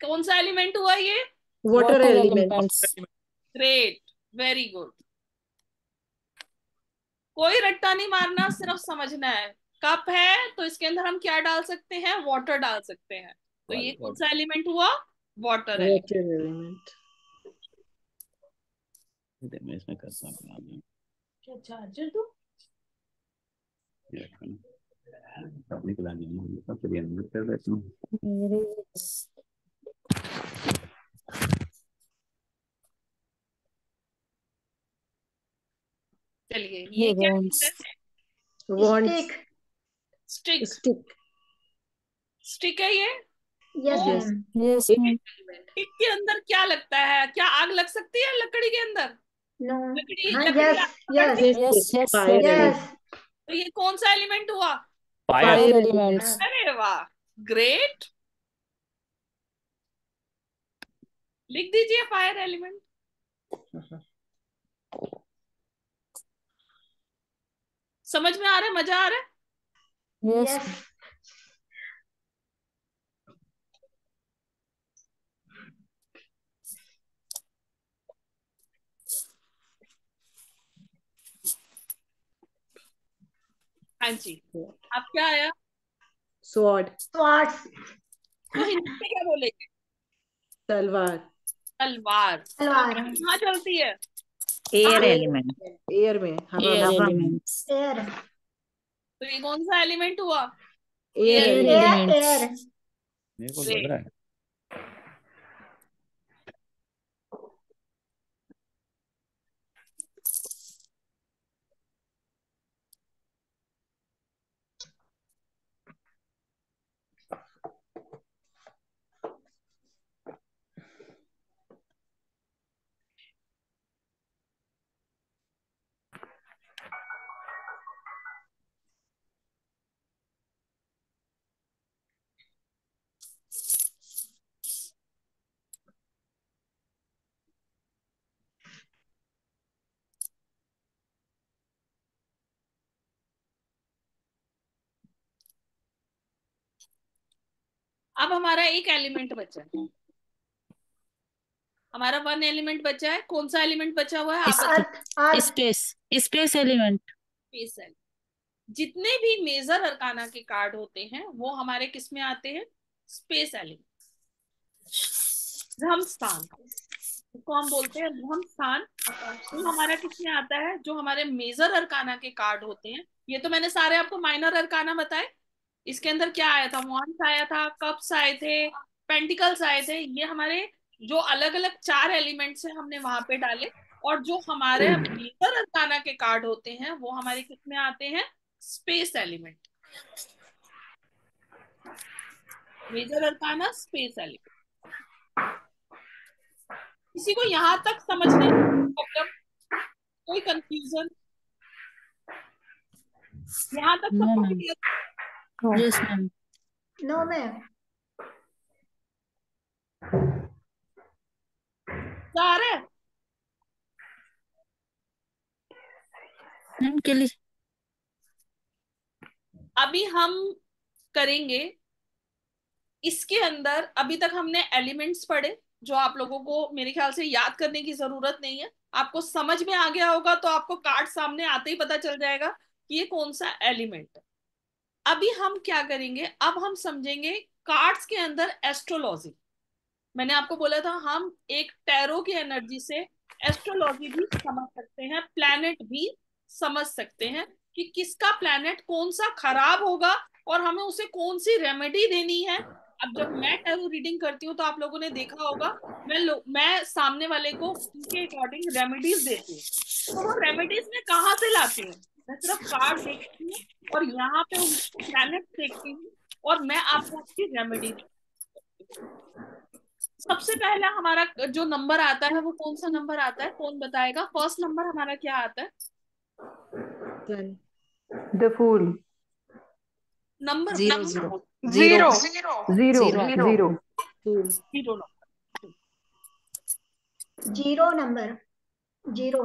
कौन सा एलिमेंट हुआ ये? Water element. Elements. Great, very good. कोई रट्टा नहीं मारना, सिर्फ समझना है। कप है तो इसके अंदर हम क्या डाल सकते हैं? वाटर डाल सकते हैं। तो ये कौन सा एलिमेंट हुआ? Water element. Water element. मैं इसमें करता हूँ। क्या चार्जर दो? निकला नहीं सब कर देता हूँ। मेरे चलिए, ये ये क्या wands। है? Wants. Stick. Stick. Stick. Stick है ये। यस तो yes. Ma'am. Yes ma'am. Stick के अंदर क्या लगता है? क्या आग लग सकती है लकड़ी के अंदर? नो। लकड़ी हाँ, लकड़ी यस आग पकड़ती है। Yes yes yes fire yes yes. तो ये कौन सा एलिमेंट हुआ? फायर। Fire fire elements. अरे वाह, ग्रेट। लिख दीजिए फायर एलिमेंट। समझ में आ रहा है? मजा आ रहा है? Yes yes. हाँ जी। अब क्या आया? स्वॉर्ड। स्वॉर्ड्स। तो हिंदी में क्या बोलेंगे? तलवार। तलवार। तलवार। कहाँ चलती है? Air element. एयर में, हवा एयर में। हवा में। एलिमेंट्स। एयर। तो ये कौन सा एलिमेंट हुआ? Air air element. Air elements. Air. मेरे को लग ग्रेट। रहा है। अब हमारा एक एलिमेंट बचा है। हमारा वन एलिमेंट बचा है। कौन सा एलिमेंट बचा हुआ है? आप बताइए। Earth. Earth. Space. Space element. Space element. जितने भी मेजर अरकाना के कार्ड होते हैं वो हमारे किस में आते हैं? Space element. ब्रह्म स्थान, इसको हम बोलते हैं ब्रह्म स्थान। वो हमारा किस में आता है? जो हमारे मेजर अरकाना के कार्ड होते हैं। ये तो मैंने सारे आपको माइनर अरकाना बताए। इसके अंदर क्या आया था? वॉन्ड्स आया था, कप्स आए थे, पेंटिकल्स आए थे। ये हमारे जो अलग अलग चार एलिमेंट्स हैं हमने वहां पे डाले। और जो हमारे मेजर अरकाना के कार्ड होते हैं वो हमारे किस में आते हैं? Space element. Major arcana, space element. किसी को यहां तक समझने में प्रॉब्लम, कोई कंफ्यूजन? यहाँ तक नो सबको ma'am. Clear? Yes ma'am. No ma'am. जा रहा है? मैम के लिए अभी हम करेंगे इसके अंदर। अभी तक हमने एलिमेंट्स पढ़े जो आप लोगों को मेरे ख्याल से याद करने की जरूरत नहीं है। आपको समझ में आ गया होगा तो आपको कार्ड सामने आते ही पता चल जाएगा कि ये कौन सा एलिमेंट है। अभी हम क्या करेंगे? अब हम समझेंगे कार्ड्स के अंदर एस्ट्रोलॉजी। मैंने आपको बोला था हम एक टैरो की एनर्जी से एस्ट्रोलॉजी भी समझ सकते हैं, प्लैनेट भी समझ सकते हैं कि किसका प्लैनेट कौन सा खराब होगा और हमें उसे कौन सी रेमेडी देनी है। अब जब मैं टैरो रीडिंग करती हूँ तो आप लोगों ने देखा होगा मैं सामने वाले को उनके अकॉर्डिंग रेमेडीज देती हूँ। तो वो रेमेडीज मैं कहाँ से लाती हूँ? मैं सिर्फ कार्ड देखती हूँ और यहाँ पे उनके प्लैनेट देखती हूँ और मैं आपको उसकी रेमेडी। सबसे पहला हमारा जो नंबर आता है वो कौन सा नंबर आता है? कौन बताएगा? फर्स्ट नंबर हमारा क्या आता है? सन। द फूल। Number zero zero. Zero. Zero. Zero. Zero. फूल। Zero number. Zero number. Zero.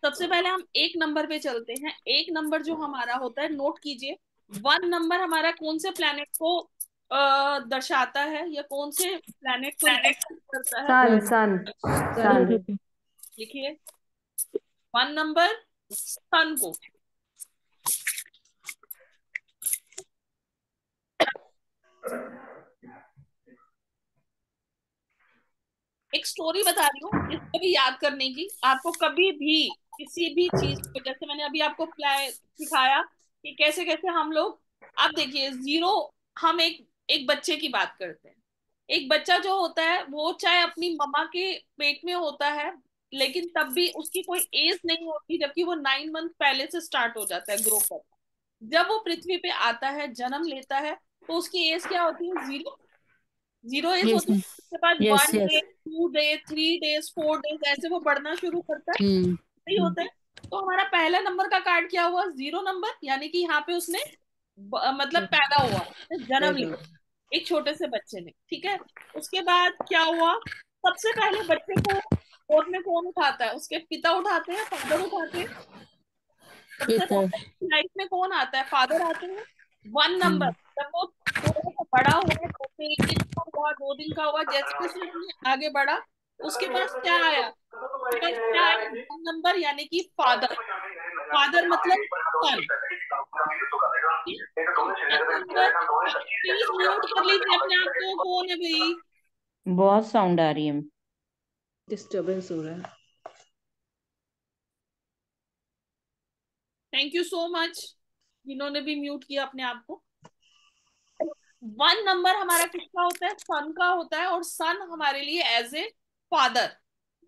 सबसे पहले हम एक नंबर पे चलते हैं। एक नंबर जो हमारा होता है, नोट कीजिए, 1 नंबर हमारा कौन से प्लैनेट को दर्शाता है, या कौन से प्लैनेट को रिप्रेजेंट करता है? सन सन सन सन सन लिखिए 1 नंबर सन को। एक स्टोरी बता रही हूँ इसको भी याद करने की। आपको कभी भी किसी भी चीज को, जैसे मैंने अभी आपको सिखाया कि कैसे कैसे हम लोग, आप देखिए जीरो, हम एक एक बच्चे की बात करते हैं। एक बच्चा जो होता है वो चाहे अपनी मम्मा के पेट में होता है, लेकिन तब भी उसकी कोई एज नहीं होती, जबकि वो 9 मंथ पहले से स्टार्ट हो जाता है ग्रो कर। जब वो पृथ्वी पे आता है, जन्म लेता है, तो उसकी एज क्या होती है? जीरो। जीरो एज यस होती है। उसके बाद yes 1 day, yes 2 day, 3 days, 4 days, ऐसे वो बढ़ना शुरू करता है। हम्म सही होता है। तो हमारा पहला नंबर का कार्ड क्या हुआ? 0 नंबर, यानी कि यहाँ पे उसने मतलब पैदा हुआ, जन्म पैदा लिया एक छोटे से बच्चे ने। ठीक है। उसके बाद क्या हुआ? सबसे पहले बच्चे को गोद में कौन उठाता है? उसके पिता उठाते हैं, फादर उठाते हैं। सबसे पिता पहले लाइफ में कौन आता है? फादर आते हैं। 1 नंबर, हम्म जब वो थोड़ा सा बड़ा हुआ, जैसे 1 दिन का हुआ, 2 दिन का हुआ, जैसे जैसे अपने आगे बढ़ा, उसके पास क्या आया? उसके पास क्या आया? 1 नंबर, यानी कि फादर। फादर मतलब सन। 1 नंबर। प्लीज म्यूट कर लीजिए अपने आप को, कौन है भाई? बहुत साउंड आ रही है। डिस्टरबेंस हो रहा है। थैंक यू सो मच जिन्होंने भी म्यूट किया अपने आप को। 1 नंबर हमारा किसका होता है? सन का होता है, और सन हमारे लिए एज ए फादर,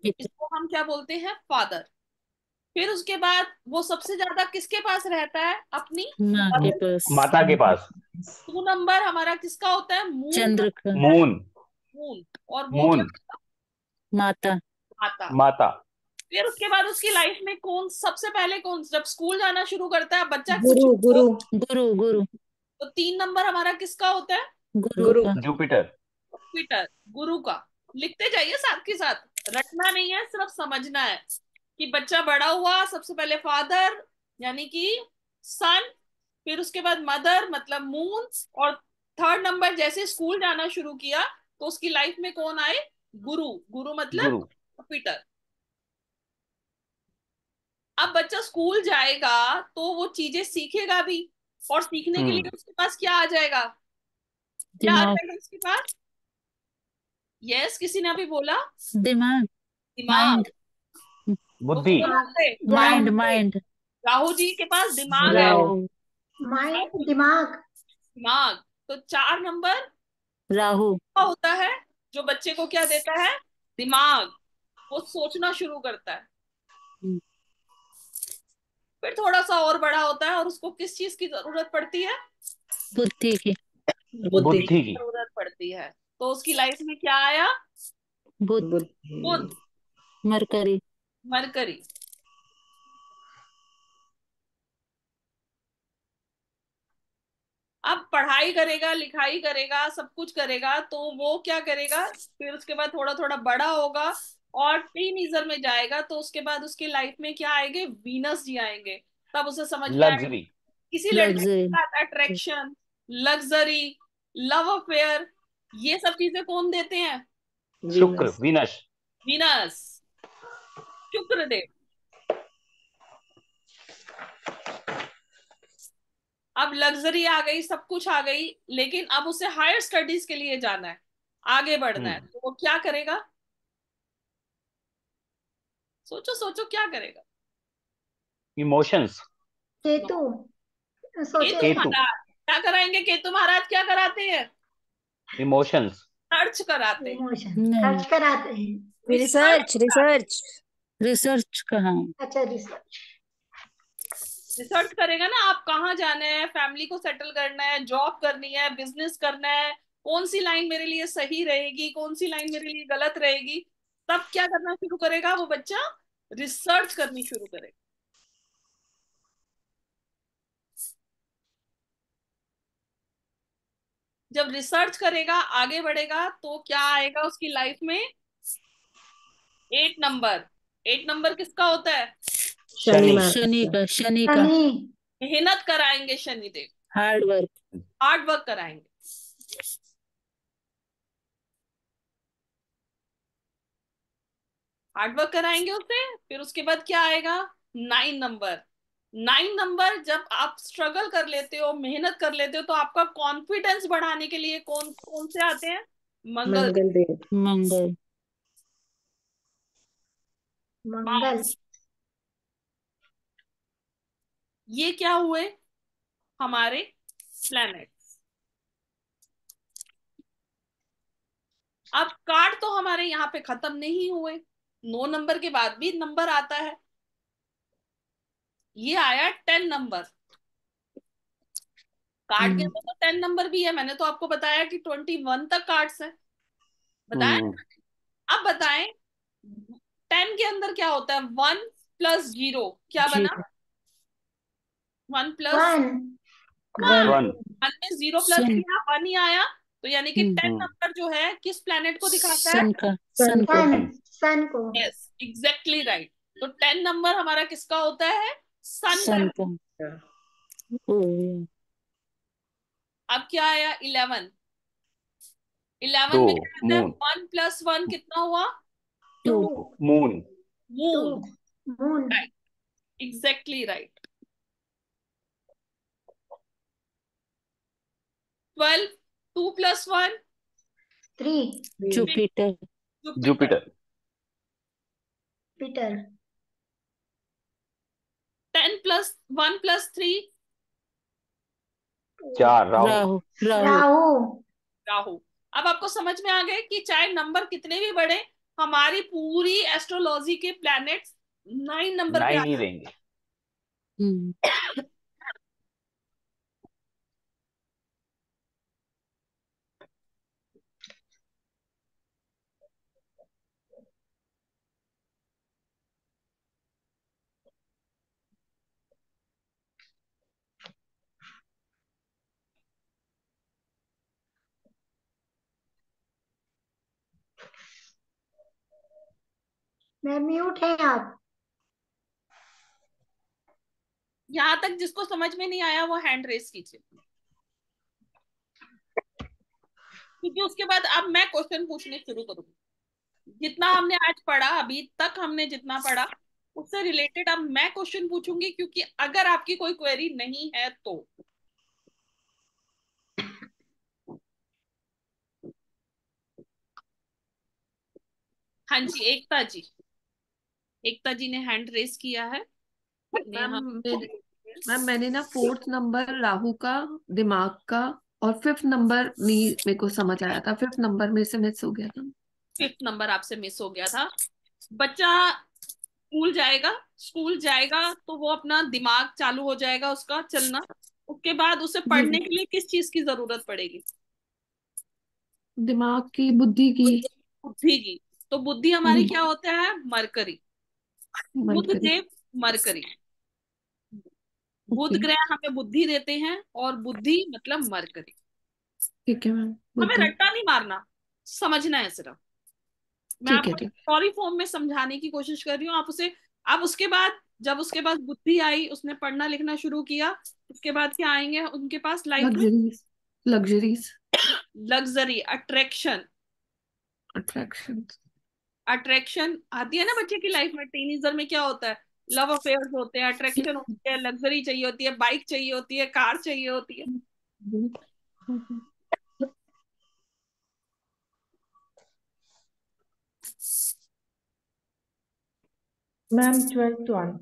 पिता इसको हम क्या बोलते हैं? फादर। फिर उसके बाद वो सबसे ज्यादा किसके पास रहता है? अपनी माँ के मदर के पास पास। माता के पास। 2 नंबर हमारा किसका होता है? मून का चंद्र का होता है। मून। मून। और वो क्या? मून माता आता। माता। फिर उसके बाद उसकी लाइफ में कौन सबसे पहले, कौन जब स्कूल जाना शुरू करता है बच्चा कुछ, गुरु गुरु गुरु गुरु तो 3 नंबर हमारा किसका होता है? गुरु गुरु का जुपिटर। जुपिटर, गुरु का। लिखते जाइए साथ के साथ, रटना नहीं है, सिर्फ समझना है कि बच्चा बड़ा हुआ, सबसे पहले फादर यानी कि सन, फिर उसके बाद मदर मतलब मून, और 3rd नंबर जैसे स्कूल जाना शुरू किया तो उसकी लाइफ में कौन आए? गुरु। गुरु मतलब गुरु। जुपिटर। अब बच्चा स्कूल जाएगा तो वो चीजें सीखेगा भी, और सीखने के लिए हम्म। उसके पास क्या आ जाएगा? क्या आ दिमाग जाएगा उसके पास? यस, किसी ने अभी बोला दिमाग दिमाग। माइंड तो बुद्धि। कौन आते? माइंड ज्ञान, माइंड राहु जी के पास दिमाग है। राव राहु माइंड, दिमाग, दिमाग। तो 4 नंबर राहु का होता है, जो बच्चे को क्या देता है? दिमाग। वो सोचना शुरू करता है। हम्म, फिर थोड़ा सा और बड़ा होता है, और उसको किस चीज की जरूरत पड़ती है? बुद्धि की बुद्धि बुद्धि की बुद्धि की। जरूरत पड़ती है। तो उसकी लाइफ में क्या आया? बुध बुध। बुद्धि मरकरी मरकरी। अब पढ़ाई करेगा, लिखाई करेगा, सब कुछ करेगा, तो वो क्या करेगा? फिर उसके बाद थोड़ा थोड़ा बड़ा होगा और टीनेजर में जाएगा, तो उसके बाद उसकी लाइफ में क्या आएंगे? वीनस जी आएंगे। तब उसे समझ में आएगा लग्जरी। किसी लड़के के लग्जरी साथ अट्रैक्शन, लग्जरी, लव अफेयर, ये सब चीजें कौन देते हैं? शुक्र वीनस विनस। वीनस, शुक्र देव। अब लग्जरी आ गई, सब कुछ आ गई, लेकिन अब उसे हायर स्टडीज के लिए जाना है, आगे बढ़ना है, हम्म। तो वो क्या करेगा? सोचो सोचो क्या करेगा? इमोशंस। केतु, सोचे, केतु केतु। महाराज क्या कराएंगे? केतु महाराज क्या कराते हैं? इमोशंस। सर्च कराते हैं। इमोशन, नहीं खर्च कराते हैं। रिसर्च। रिसर्च रिसर्च रिसर्च कहाँ अच्छा, रिसर्च। रिसर्च करेगा ना, आप कहाँ जाना है, फैमिली को सेटल करना है, जॉब करनी है, बिजनेस करना है, कौन सी लाइन मेरे लिए सही रहेगी, कौन सी लाइन मेरे लिए गलत रहेगी, तब क्या करना शुरू करेगा वो बच्चा? रिसर्च करनी शुरू करेगा। जब रिसर्च करेगा, आगे बढ़ेगा, तो क्या आएगा उसकी लाइफ में? 8 नंबर। 8 नंबर किसका होता है? शनि शनि। महाराज का शनि का शनि, मेहनत कराएंगे Shanidev. Hard work. Hard work कराएंगे। हार्ड वर्क कराएंगे उससे, फिर उसके बाद क्या आएगा? 9 नंबर। 9 नंबर जब आप स्ट्रगल कर लेते हो, मेहनत कर लेते हो, तो आपका कॉन्फिडेंस बढ़ाने के लिए कौन कौन से आते हैं? मंगल। मंगल देव। मंगल। मंगल। मार्स। ये क्या हुए? हमारे प्लैनेट। अब कार्ड तो हमारे यहाँ पे खत्म नहीं हुए, 9 नंबर के बाद भी नंबर आता है। ये आया 10 नंबर। कार्ड के अंदर तो 10 नंबर भी है, मैंने तो आपको बताया कि 21 तक कार्ड्स है, बताया। अब बताएं 10 के अंदर क्या होता है? 1+0 क्या बना? जीरो। 1+1। वन। वन। 1 में 0 प्लस सन। किया 1 ही आया। तो यानी कि 10 हम्म। नंबर जो है किस प्लैनेट को दिखाता है? सन का। सन सन को। को। सन। सन को। Yes, exactly right. तो 10 नंबर हमारा किसका होता है? सन का। सन का। ओ। अब क्या आया? 11। 11 2 में क्या आता है? मून। 1+1 कितना हुआ? Two. 2। Moon. 2। Moon. Moon. Right, exactly right. 12। 2+1। 3। Jupiter. Jupiter. Jupiter. पीटर। 10+1+3। 4 राहु। राहु। राहु। राहु। राहु। अब आपको समझ में आ गए कि चाहे नंबर कितने भी बड़े, हमारी पूरी एस्ट्रोलॉजी के प्लैनेट्स 9 नंबर पे 9 ही आते रहेंगे। हम्म। हैं। मैम म्यूट है आप। यहां तक जिसको समझ में नहीं आया वो हैंड रेस कीजिए, क्योंकि उसके बाद अब मैं क्वेश्चन पूछने शुरू करूंगी। जितना हमने आज पढ़ा, अभी तक हमने जितना पढ़ा, उससे रिलेटेड अब मैं क्वेश्चन पूछूंगी, क्योंकि अगर आपकी कोई क्वेरी नहीं है तो। हाँ जी, एकता जी। एकता जी ने हैंड रेस किया है। मैम नेहा। मैम मैंने ना 4th नंबर राहु का, दिमाग का, और 5th नंबर नहीं मेरे को समझ आया था। 5th नंबर मेरे से मिस हो गया था। 5th नंबर आपसे मिस हो गया था। बच्चा स्कूल जाएगा, स्कूल जाएगा तो वो अपना दिमाग चालू हो जाएगा उसका चलना। उसके बाद उसे जी। पढ़ने के लिए किस चीज की जरूरत पड़ेगी? दिमाग की, बुद्धि की। बुद्धि की। तो बुद्धि हमारी क्या होता है? मरकरी। बुध मरकरी। देव मरकरी। बुध ओके। ग्रह हमें बुद्धि देते हैं, और बुद्धि मतलब मरकरी। ठीक है मैम, हमें बुद्धि। रट्टा नहीं मारना, समझना है सिर्फ। मैं ठीक है आपको ठीक। स्टोरी फॉर्म में समझाने की कोशिश कर रही हूँ, आप उसे। अब उसके बाद जब उसके पास बुद्धि आई, उसने पढ़ना लिखना शुरू किया, उसके बाद क्या आएंगे उनके पास लाइफ में? Luxuries. Luxuries. Luxury, attraction. Attraction. Attraction आती है ना बच्चे की लाइफ में। टीनेजर में क्या होता है? लव अफेयर्स होते हैं, अट्रैक्शन होती है, लग्जरी चाहिए होती है, बाइक चाहिए होती है, कार चाहिए होती है। Ma'am 12th one.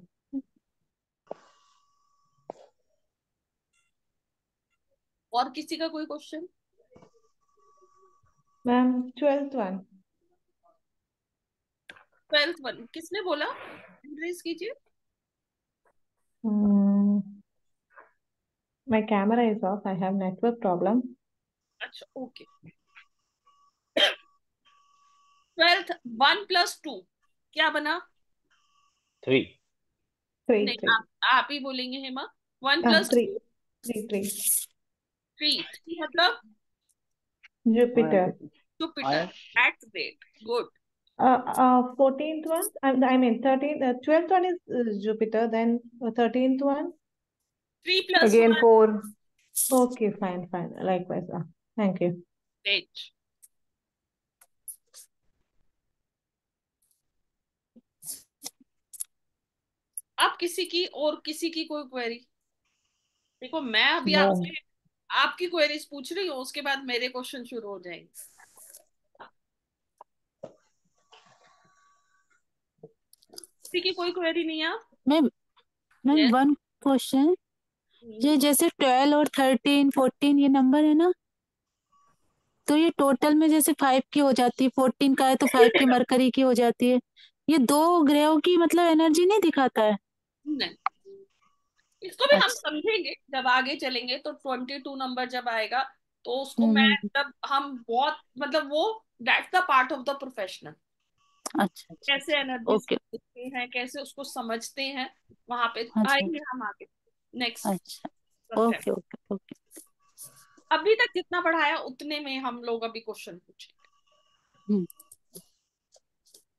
और किसी का कोई question? Ma'am 12th one. 12th 1 किसने बोला? रेज कीजिए। My camera is off. I have network problem. अच्छा, ओके। 12th 1+2 क्या बना? 3। 3 नहीं, 3। आप ही बोलेंगे हेमा। One plus 3 3 3। थ्री मतलब Jupiter. जुपिटर। एट great, good. 14th one. I mean 13th. 12th one is Jupiter. Then 13th one. 3+1। Again 4. Okay, fine, fine. Likewise. Thank you. Great. आप किसी की कोई क्वेरी? देखो मैं अभी नो आपसे आपकी क्वेरीज पूछ रही हूँ, उसके बाद मेरे क्वेश्चन शुरू हो जाएंगे। किसी की कोई क्वेरी नहीं है आप? Ma'am, ma'am yes. One question. ये जैसे 12 और 13 14 ये नंबर है ना, तो ये टोटल में जैसे 5 की हो जाती है, 14 का है तो 5 की मरकरी की हो जाती है। ये दो ग्रहों की मतलब एनर्जी नहीं दिखाता है? नहीं, इसको भी हम अच्छा। समझेंगे जब आगे चलेंगे, तो 22 नंबर जब आएगा तो उसको मैं हम्म। तब हम बहुत मतलब वो that's the part of the professional. अच्छा अच्छा कैसे अच्छा। Energies okay. देखते हैं, कैसे उसको समझते हैं, वहां पे अच्छा आएंगे हम आगे। नेक्स्ट अच्छा। सब्जेक्ट। Okay okay okay. अभी तक जितना पढ़ाया उतने में हम लोग अभी क्वेश्चन पूछेंगे। हम्म।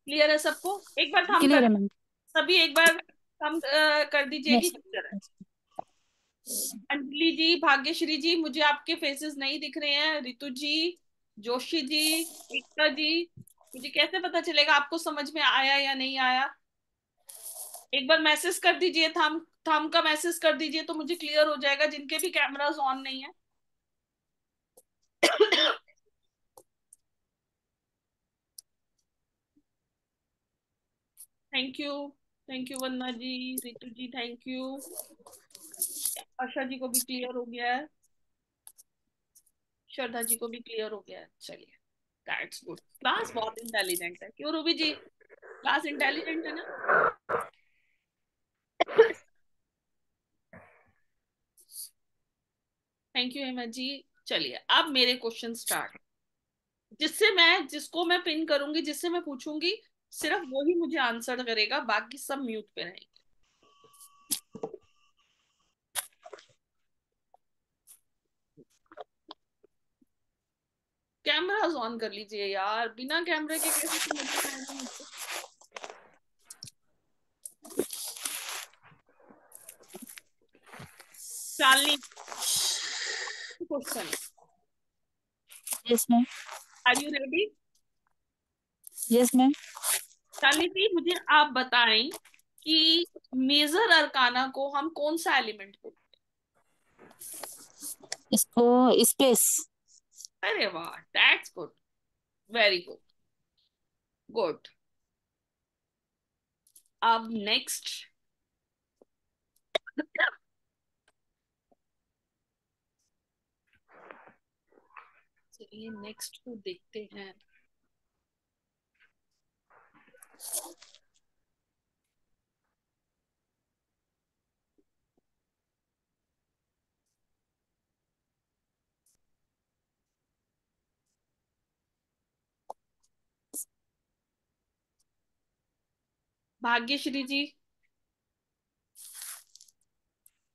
क्लियर है सबको? एक बार थम क्लियर कर है मैम। सभी एक बार थम कर दीजिए कि यस। क्लियर है। अंजलि जी, भाग्यश्री जी, मुझे आपके फेसेस नहीं दिख रहे हैं। रितु जी, जोशी जी, एकता जी, मुझे कैसे पता चलेगा आपको समझ में आया या नहीं आया? एक बार मैसेज कर दीजिए, थम थम का मैसेज कर दीजिए तो मुझे क्लियर हो जाएगा, जिनके भी कैमरास ऑन नहीं है। Thank you. Thank you Vandana ji, Ritu ji thank you. Asha ji को भी क्लियर हो गया है, श्रद्धा जी को भी क्लियर हो गया है। चलिए, दैट्स गुड। क्लास बहुत इंटेलिजेंट है, क्यों रूबी जी? क्लास इंटेलिजेंट है ना? Thank you Hema ji. चलिए अब मेरे क्वेश्चन स्टार्ट। जिसको मैं पिन करूंगी, जिससे मैं पूछूंगी, सिर्फ वो ही मुझे आंसर करेगा, बाकी सब म्यूट पे रहेंगे। कैमरास ऑन कर लीजिए यार, बिना कैमरे के कैसे समझ में आएगा मुझे? Shalini, question, yes ma'am. Are you ready? Yes ma'am. Shalini ji, मुझे आप बताएं कि मेजर अरकाना को हम कौन सा एलिमेंट बोलते इसको स्पेस। हैं? अरे वाह, that's good, very good, good. अब नेक्स्ट, चलिए नेक्स्ट को देखते हैं। भाग्यश्री जी,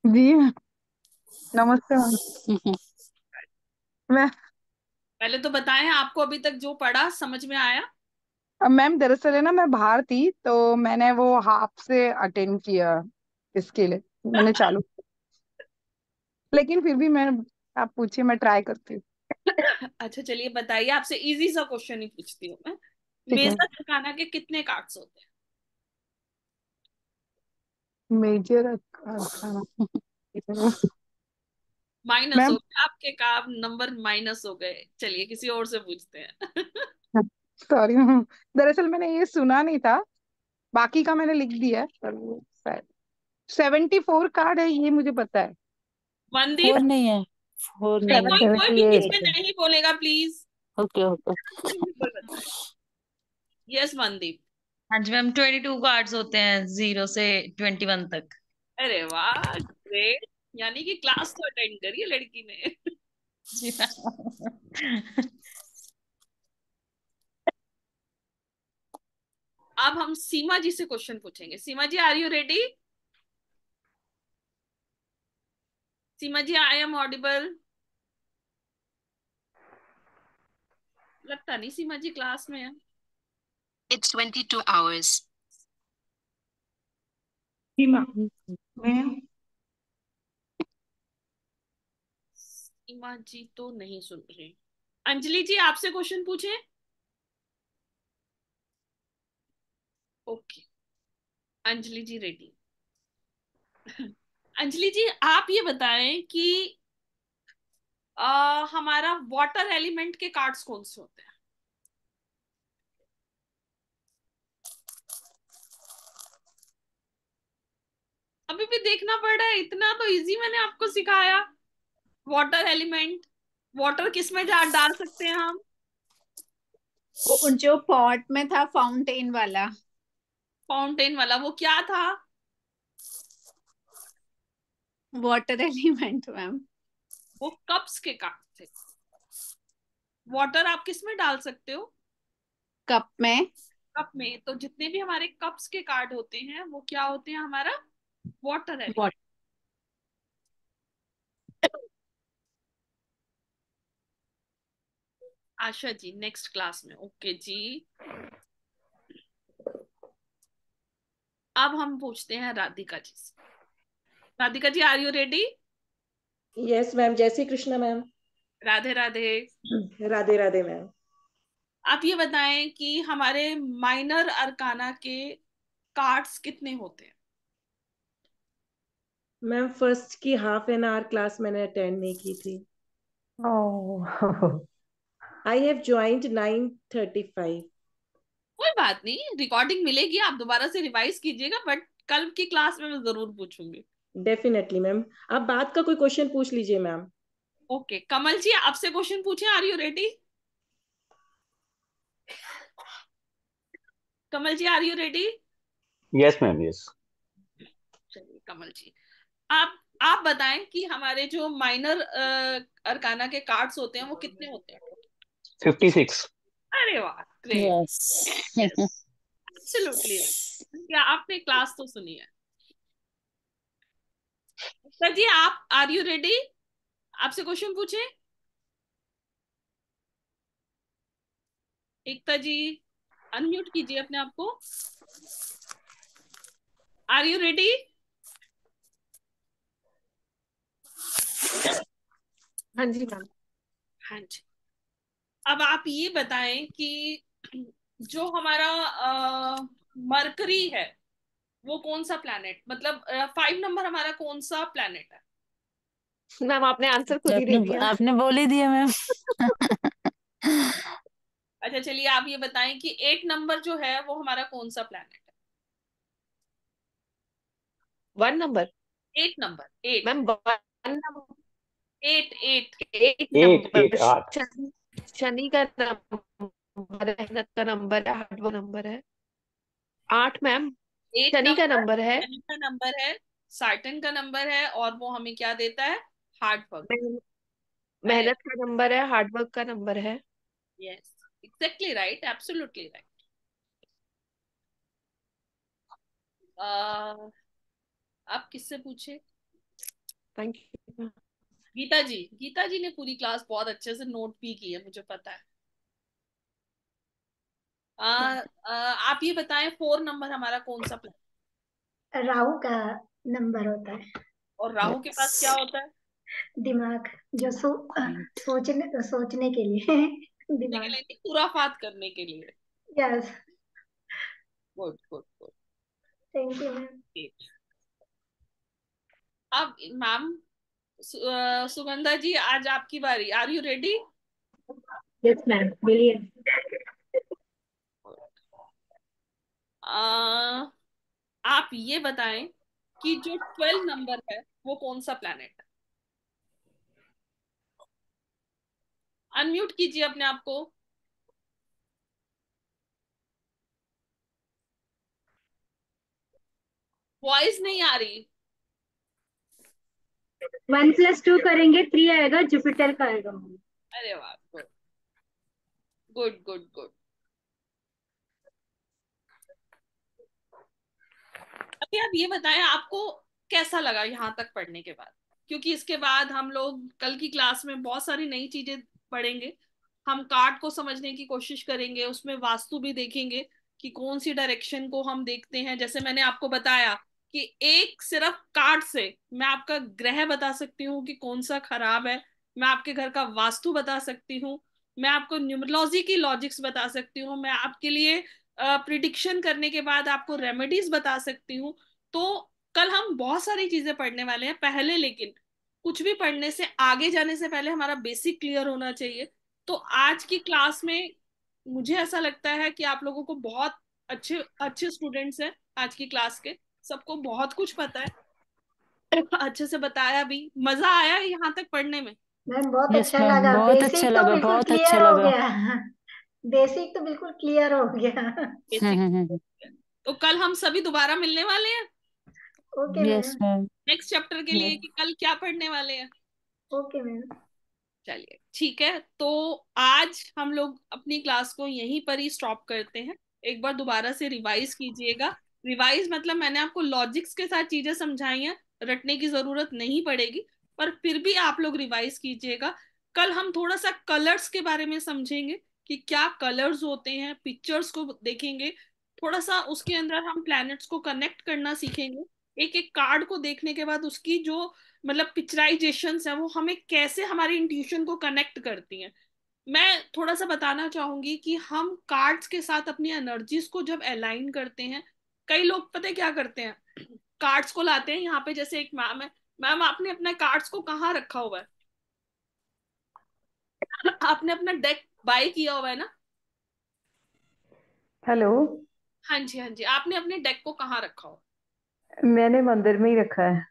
जी नमस्ते मैम। मैं पहले तो बताएं आपको अभी तक जो पढ़ा समझ में आया? मैम दरअसल है ना, मैं बाहर थी तो मैंने वो हाफ से अटेंड किया, इसके लिए मैंने चालू, लेकिन फिर भी मैं, आप पूछिए, मैं ट्राई करती हूँ। अच्छा चलिए बताइए, आपसे इजी सा क्वेश्चन ही पूछती हूँ मैं। ठीक है। मेजर अरकाना के कितने कार्ड्स होते हैं? मेजर माइनस हो मैम, गए आपके काम, नंबर माइनस हो गए। चलिए किसी और से पूछते हैं। सॉरी, दरअसल मैंने ये सुना नहीं था, बाकी का मैंने लिख दिया है, पर वो 74 कार्ड है ये मुझे पता है। मनदीप, 4 नहीं है, 4 नहीं, नहीं है। कोई कोई भी बीच 78। में नहीं बोलेगा प्लीज। Okay okay. कोई बताए। यस मनदीप। हाँ जी मैम, 22 कार्ड्स होते हैं 0 से 21 तक। अरे वाह, ग्रेट। यानी कि क्लास तो अटेंड करी है लड़की ने। जी मैम। अब हम सीमा जी से क्वेश्चन पूछेंगे। Seema ji, are you ready? Seema ji, I am audible? लगता नहीं सीमा जी क्लास में है। It's 22 hours. सीमा, मैं इमा जी तो नहीं सुन रही। अंजलि जी आपसे क्वेश्चन पूछे। ओके, अंजलि जी रेडी। अंजलि जी आप ये बताएं कि हमारा वाटर एलिमेंट के कार्ड्स कौन से होते हैं। अभी भी देखना पड़ रहा है, इतना तो इजी मैंने आपको सिखाया। वाटर एलिमेंट, वाटर किस में डाल सकते हैं हम। वो जो पॉट में था फाउंटेन वाला। फाउंटेन वाला वो क्या था। Water element ma'am. वो कप्स के कार्ड थे। वाटर आप किस में डाल सकते हो। कप में। कप में, तो जितने भी हमारे कप्स के कार्ड होते हैं वो क्या होते हैं, हमारा water element. Water. Asha ji next class में। ओके जी, अब हम पूछते हैं राधिका जी से। Radhika ji are you ready. Yes ma'am, जय श्री कृष्ण मैम। राधे राधे। राधे राधे मैम। आप ये बताएं कि हमारे माइनर अरकाना के कार्ड्स कितने होते हैं। मैम फर्स्ट की हाफ एन आवर क्लास मैंने अटेंड नहीं की थी। ओह। I have joined 9:35। कोई बात नहीं, रिकॉर्डिंग मिलेगी, आप दोबारा से रिवाइज कीजिएगा, बट कल की क्लास में मैं जरूर पूछूंगी। डेफिनेटली मैम, आप बात का कोई क्वेश्चन पूछ लीजिए मैम। ओके, कमल जी आपसे क्वेश्चन पूछे, are you ready. Kamal ji are you ready. Yes ma'am, yes. चलिए कमल जी, आप बताएं कि हमारे जो माइनर अरकाना के कार्ड्स होते हैं वो कितने होते हैं। 56। अरे वाह, ग्रेट। यस। एब्सोल्युटली, क्या आपने क्लास तो सुनी है। सर जी आप आर यू रेडी, आपसे क्वेश्चन पूछे। एकता जी अनम्यूट कीजिए अपने आप को। Are you ready. हाँ जी मैम। हाँ जी, अब आप ये बताएं कि जो हमारा मरकरी है वो कौन सा प्लैनेट, मतलब 5 नंबर हमारा कौन सा प्लैनेट है। मैम आपने आंसर खुद ही आपने दे दिया। आपने बोल ही दिया मैम। अच्छा चलिए आप ये बताएं कि 8 नंबर जो है वो हमारा कौन सा प्लैनेट है। 1 number. 8 number, 8। Ma'am 1 number. 8 8। 8 8 8 number. 8। Shani का नंबर है, मेहनत का नंबर है, हार्ड वर्क नंबर है। 8 मैम। 8 शनि का नंबर नंबर है। शनि का नंबर है, साटर्न का नंबर है, और वो हमें क्या देता है, हार्ड वर्क। अरे मेहनत का नंबर है, हार्ड वर्क का नंबर है। Yes, exactly right, absolutely right. आप किससे पूछे। Thank you. गीता जी, गीता जी ने पूरी क्लास बहुत अच्छे से नोट भी की है, मुझे पता है। आप ये बताएं 4 नंबर हमारा कौन सा प्लान। राहु का नंबर होता है। और राहु के पास क्या होता है। दिमाग, जो सोचने के लिए सोचने के दिमाग। लिए नहीं, खुराफात करने के लिए। Yes. Good good good. Thank you ma'am. अब मैम सुगंधा जी आज आपकी बारी, are you ready. Yes ma'am, बोलिए। आप ये बताएं कि जो 12 नंबर है वो कौन सा प्लैनेट है। अनम्यूट कीजिए अपने आप को। वॉइस नहीं आ रही। 1+2 करेंगे 3 आएगा, जुपिटर का आएगा। अरे वाह, गुड गुड गुड गुड। अभी आप ये बताएं आपको कैसा लगा यहाँ तक पढ़ने के बाद, क्योंकि इसके बाद हम लोग कल की क्लास में बहुत सारी नई चीजें पढ़ेंगे। हम कार्ड को समझने की कोशिश करेंगे, उसमें वास्तु भी देखेंगे कि कौन सी डायरेक्शन को हम देखते हैं। जैसे मैंने आपको बताया कि एक सिर्फ कार्ड से मैं आपका ग्रह बता सकती हूँ कि कौन सा खराब है, मैं आपके घर का वास्तु बता सकती हूँ, मैं आपको न्यूमरोलॉजी की लॉजिक्स बता सकती हूँ, मैं आपके लिए प्रिडिक्शन करने के बाद आपको रेमेडीज बता सकती हूँ। तो कल हम बहुत सारी चीजें पढ़ने वाले हैं पहले, लेकिन कुछ भी पढ़ने से आगे जाने से पहले हमारा बेसिक क्लियर होना चाहिए। तो आज की क्लास में मुझे ऐसा लगता है कि आप लोगों को बहुत अच्छे अच्छे स्टूडेंट्स हैं आज की क्लास के, सबको बहुत कुछ पता है, अच्छे से बताया भी, मजा आया यहाँ तक पढ़ने में। मैम बहुत यस अच्छा मैम, लगा, बहुत अच्छा बेसिक तो लगा, बिल्कुल बहुत अच्छा क्लियर हो लगा। गया। बेसिक तो बिल्कुल क्लियर हो गया। बेसिक। तो कल हम सभी दोबारा मिलने वाले हैं okay yes ma'am. Ma'am. Next chapter के लिए कि कल क्या पढ़ने वाले हैं। Okay ma'am. चलिए ठीक है, तो आज हम लोग अपनी क्लास को यहीं पर ही स्टॉप करते हैं। एक बार दोबारा से रिवाइज कीजिएगा। रिवाइज मतलब मैंने आपको लॉजिक्स के साथ चीजें समझाई हैं, रटने की जरूरत नहीं पड़ेगी, पर फिर भी आप लोग रिवाइज कीजिएगा। कल हम थोड़ा सा कलर्स के बारे में समझेंगे कि क्या कलर्स होते हैं, पिक्चर्स को देखेंगे, थोड़ा सा उसके अंदर हम प्लैनेट्स को कनेक्ट करना सीखेंगे। एक एक कार्ड को देखने के बाद उसकी जो मतलब पिक्चराइजेशंस है वो हमें कैसे हमारी इंट्यूशन को कनेक्ट करती हैं। मैं थोड़ा सा बताना चाहूंगी कि हम कार्ड्स के साथ अपनी एनर्जीज को जब अलाइन करते हैं, कई लोग पता है क्या करते हैं, कार्ड्स को लाते हैं यहाँ पे, जैसे एक मैम है, मैम आपने अपने कार्ड्स को कहाँ रखा हुआ है? आपने अपना डेक बाय किया हुआ है ना? हेलो। हाँ जी हाँ जी, आपने अपने डेक को कहाँ रखा हुआ? मैंने मंदिर में ही रखा है।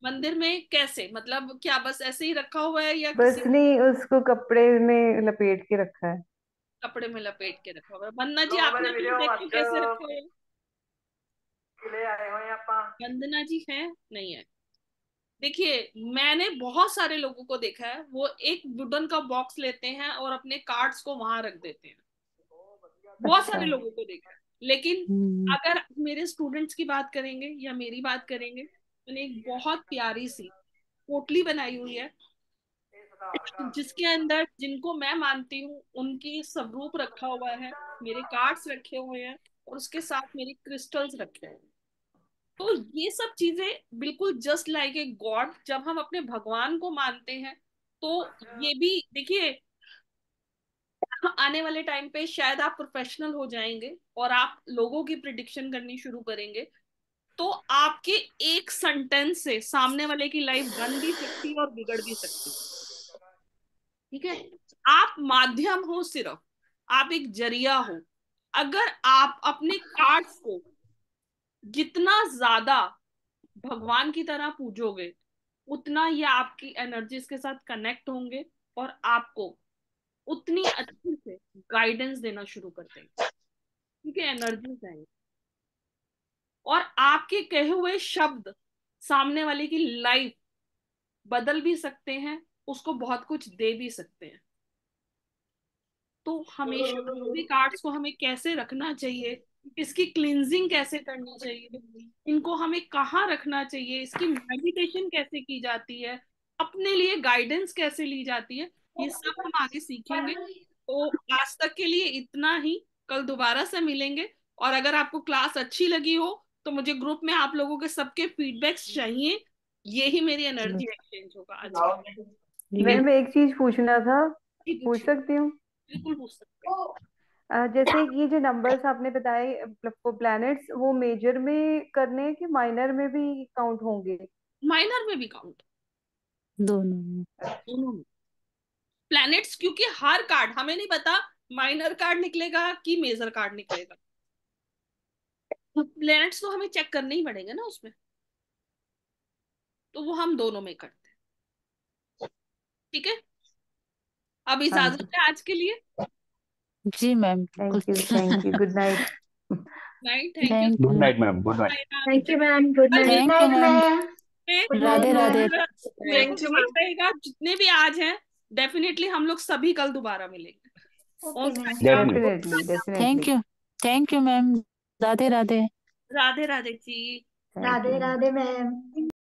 मंदिर में कैसे, मतलब क्या बस ऐसे ही रखा हुआ है या बस किसी नहीं, उसको कपड़े में लपेट के रखा है। कपड़े में लपेट के रखा हुआ है? वंदना जी आपने अपने डेक को कैसे रखा हुआ है? वंदना जी है नहीं है? देखिए, मैंने बहुत सारे लोगों को देखा है, वो एक वुडन का बॉक्स लेते हैं और अपने कार्ड्स को वहां रख देते हैं। बहुत अच्छा। सारे लोगों को देखा है। लेकिन अगर मेरे स्टूडेंट्स की बात करेंगे या मेरी बात करेंगे, मैंने एक बहुत प्यारी सी पोटली बनाई हुई है जिसके अंदर जिनको मैं मानती हूँ उनकी स्वरूप रखा हुआ है, मेरे कार्ड्स रखे हुए हैं और उसके साथ मेरे क्रिस्टल्स रखे हुए हैं। तो ये सब चीजें बिल्कुल जस्ट लाइक ए गॉड, जब हम अपने भगवान को मानते हैं तो ये भी देखिए, आने वाले टाइम पे शायद आप प्रोफेशनल हो जाएंगे और आप लोगों की प्रिडिक्शन करनी शुरू करेंगे, तो आपके एक सेंटेंस से सामने वाले की लाइफ बन भी सकती है और बिगड़ भी सकती है। ठीक है, आप माध्यम हो, सिर्फ आप एक जरिया हो। अगर आप अपने कार्ड्स को जितना ज्यादा भगवान की तरह पूजोगे, उतना ये आपकी एनर्जीज के साथ कनेक्ट होंगे और आपको उतनी अच्छी से गाइडेंस देना शुरू कर देंगे, क्योंकि एनर्जीज आएंगे और आपके कहे हुए शब्द सामने वाले की लाइफ बदल भी सकते हैं, उसको बहुत कुछ दे भी सकते हैं। तो हमेशा भी कार्ड्स को हमें कैसे रखना चाहिए, इसकी क्लींजिंग कैसे करनी चाहिए, इनको हमें कहाँ रखना चाहिए, इसकी मेडिटेशन कैसे की जाती है, अपने लिए गाइडेंस कैसे ली जाती है, ये सब हम आगे सीखेंगे। तो आज तक के लिए इतना ही, कल दोबारा से मिलेंगे। और अगर आपको क्लास अच्छी लगी हो तो मुझे ग्रुप में आप लोगों के सबके फीडबैक्स चाहिए, ये ही मेरी एनर्जी एक्सचेंज होगा आज के। मैम एक चीज पूछना था, पूछ पूछिए, सकती हूँ? बिल्कुल पूछ सकते हैं। जैसे ये जो नंबर्स आपने बताए प्लैनेट्स, वो मेजर में करने हैं कि माइनर में भी काउंट होंगे? माइनर में भी काउंट, दोनों। दोनों में प्लैनेट्स, क्योंकि हर कार्ड हमें नहीं पता माइनर कार्ड निकलेगा कि मेजर कार्ड निकलेगा, तो प्लैनेट्स तो हमें चेक करने ही पड़ेंगे ना उसमें, तो वो हम दोनों में करते हैं। ठीक है, अब हाँ इजाजत जी। है आज के लिए। जी ma'am. Thank you, good night. Night, thank you. Thank good you. Night ma'am, good night. Thank you ma'am. Good night. Good thank you night ma'am. Ma'am. Good night Radhe Radhe. Ma'am. मेरे को वेट रहेगा, जितने भी आज हैं डेफिनेटली हम लोग सभी कल दोबारा मिलेंगे। Okay ma'am. Definitely definitely. Thank you ma'am. Radhe Radhe. Radhe Radhe ji. Radhe Radhe ma'am.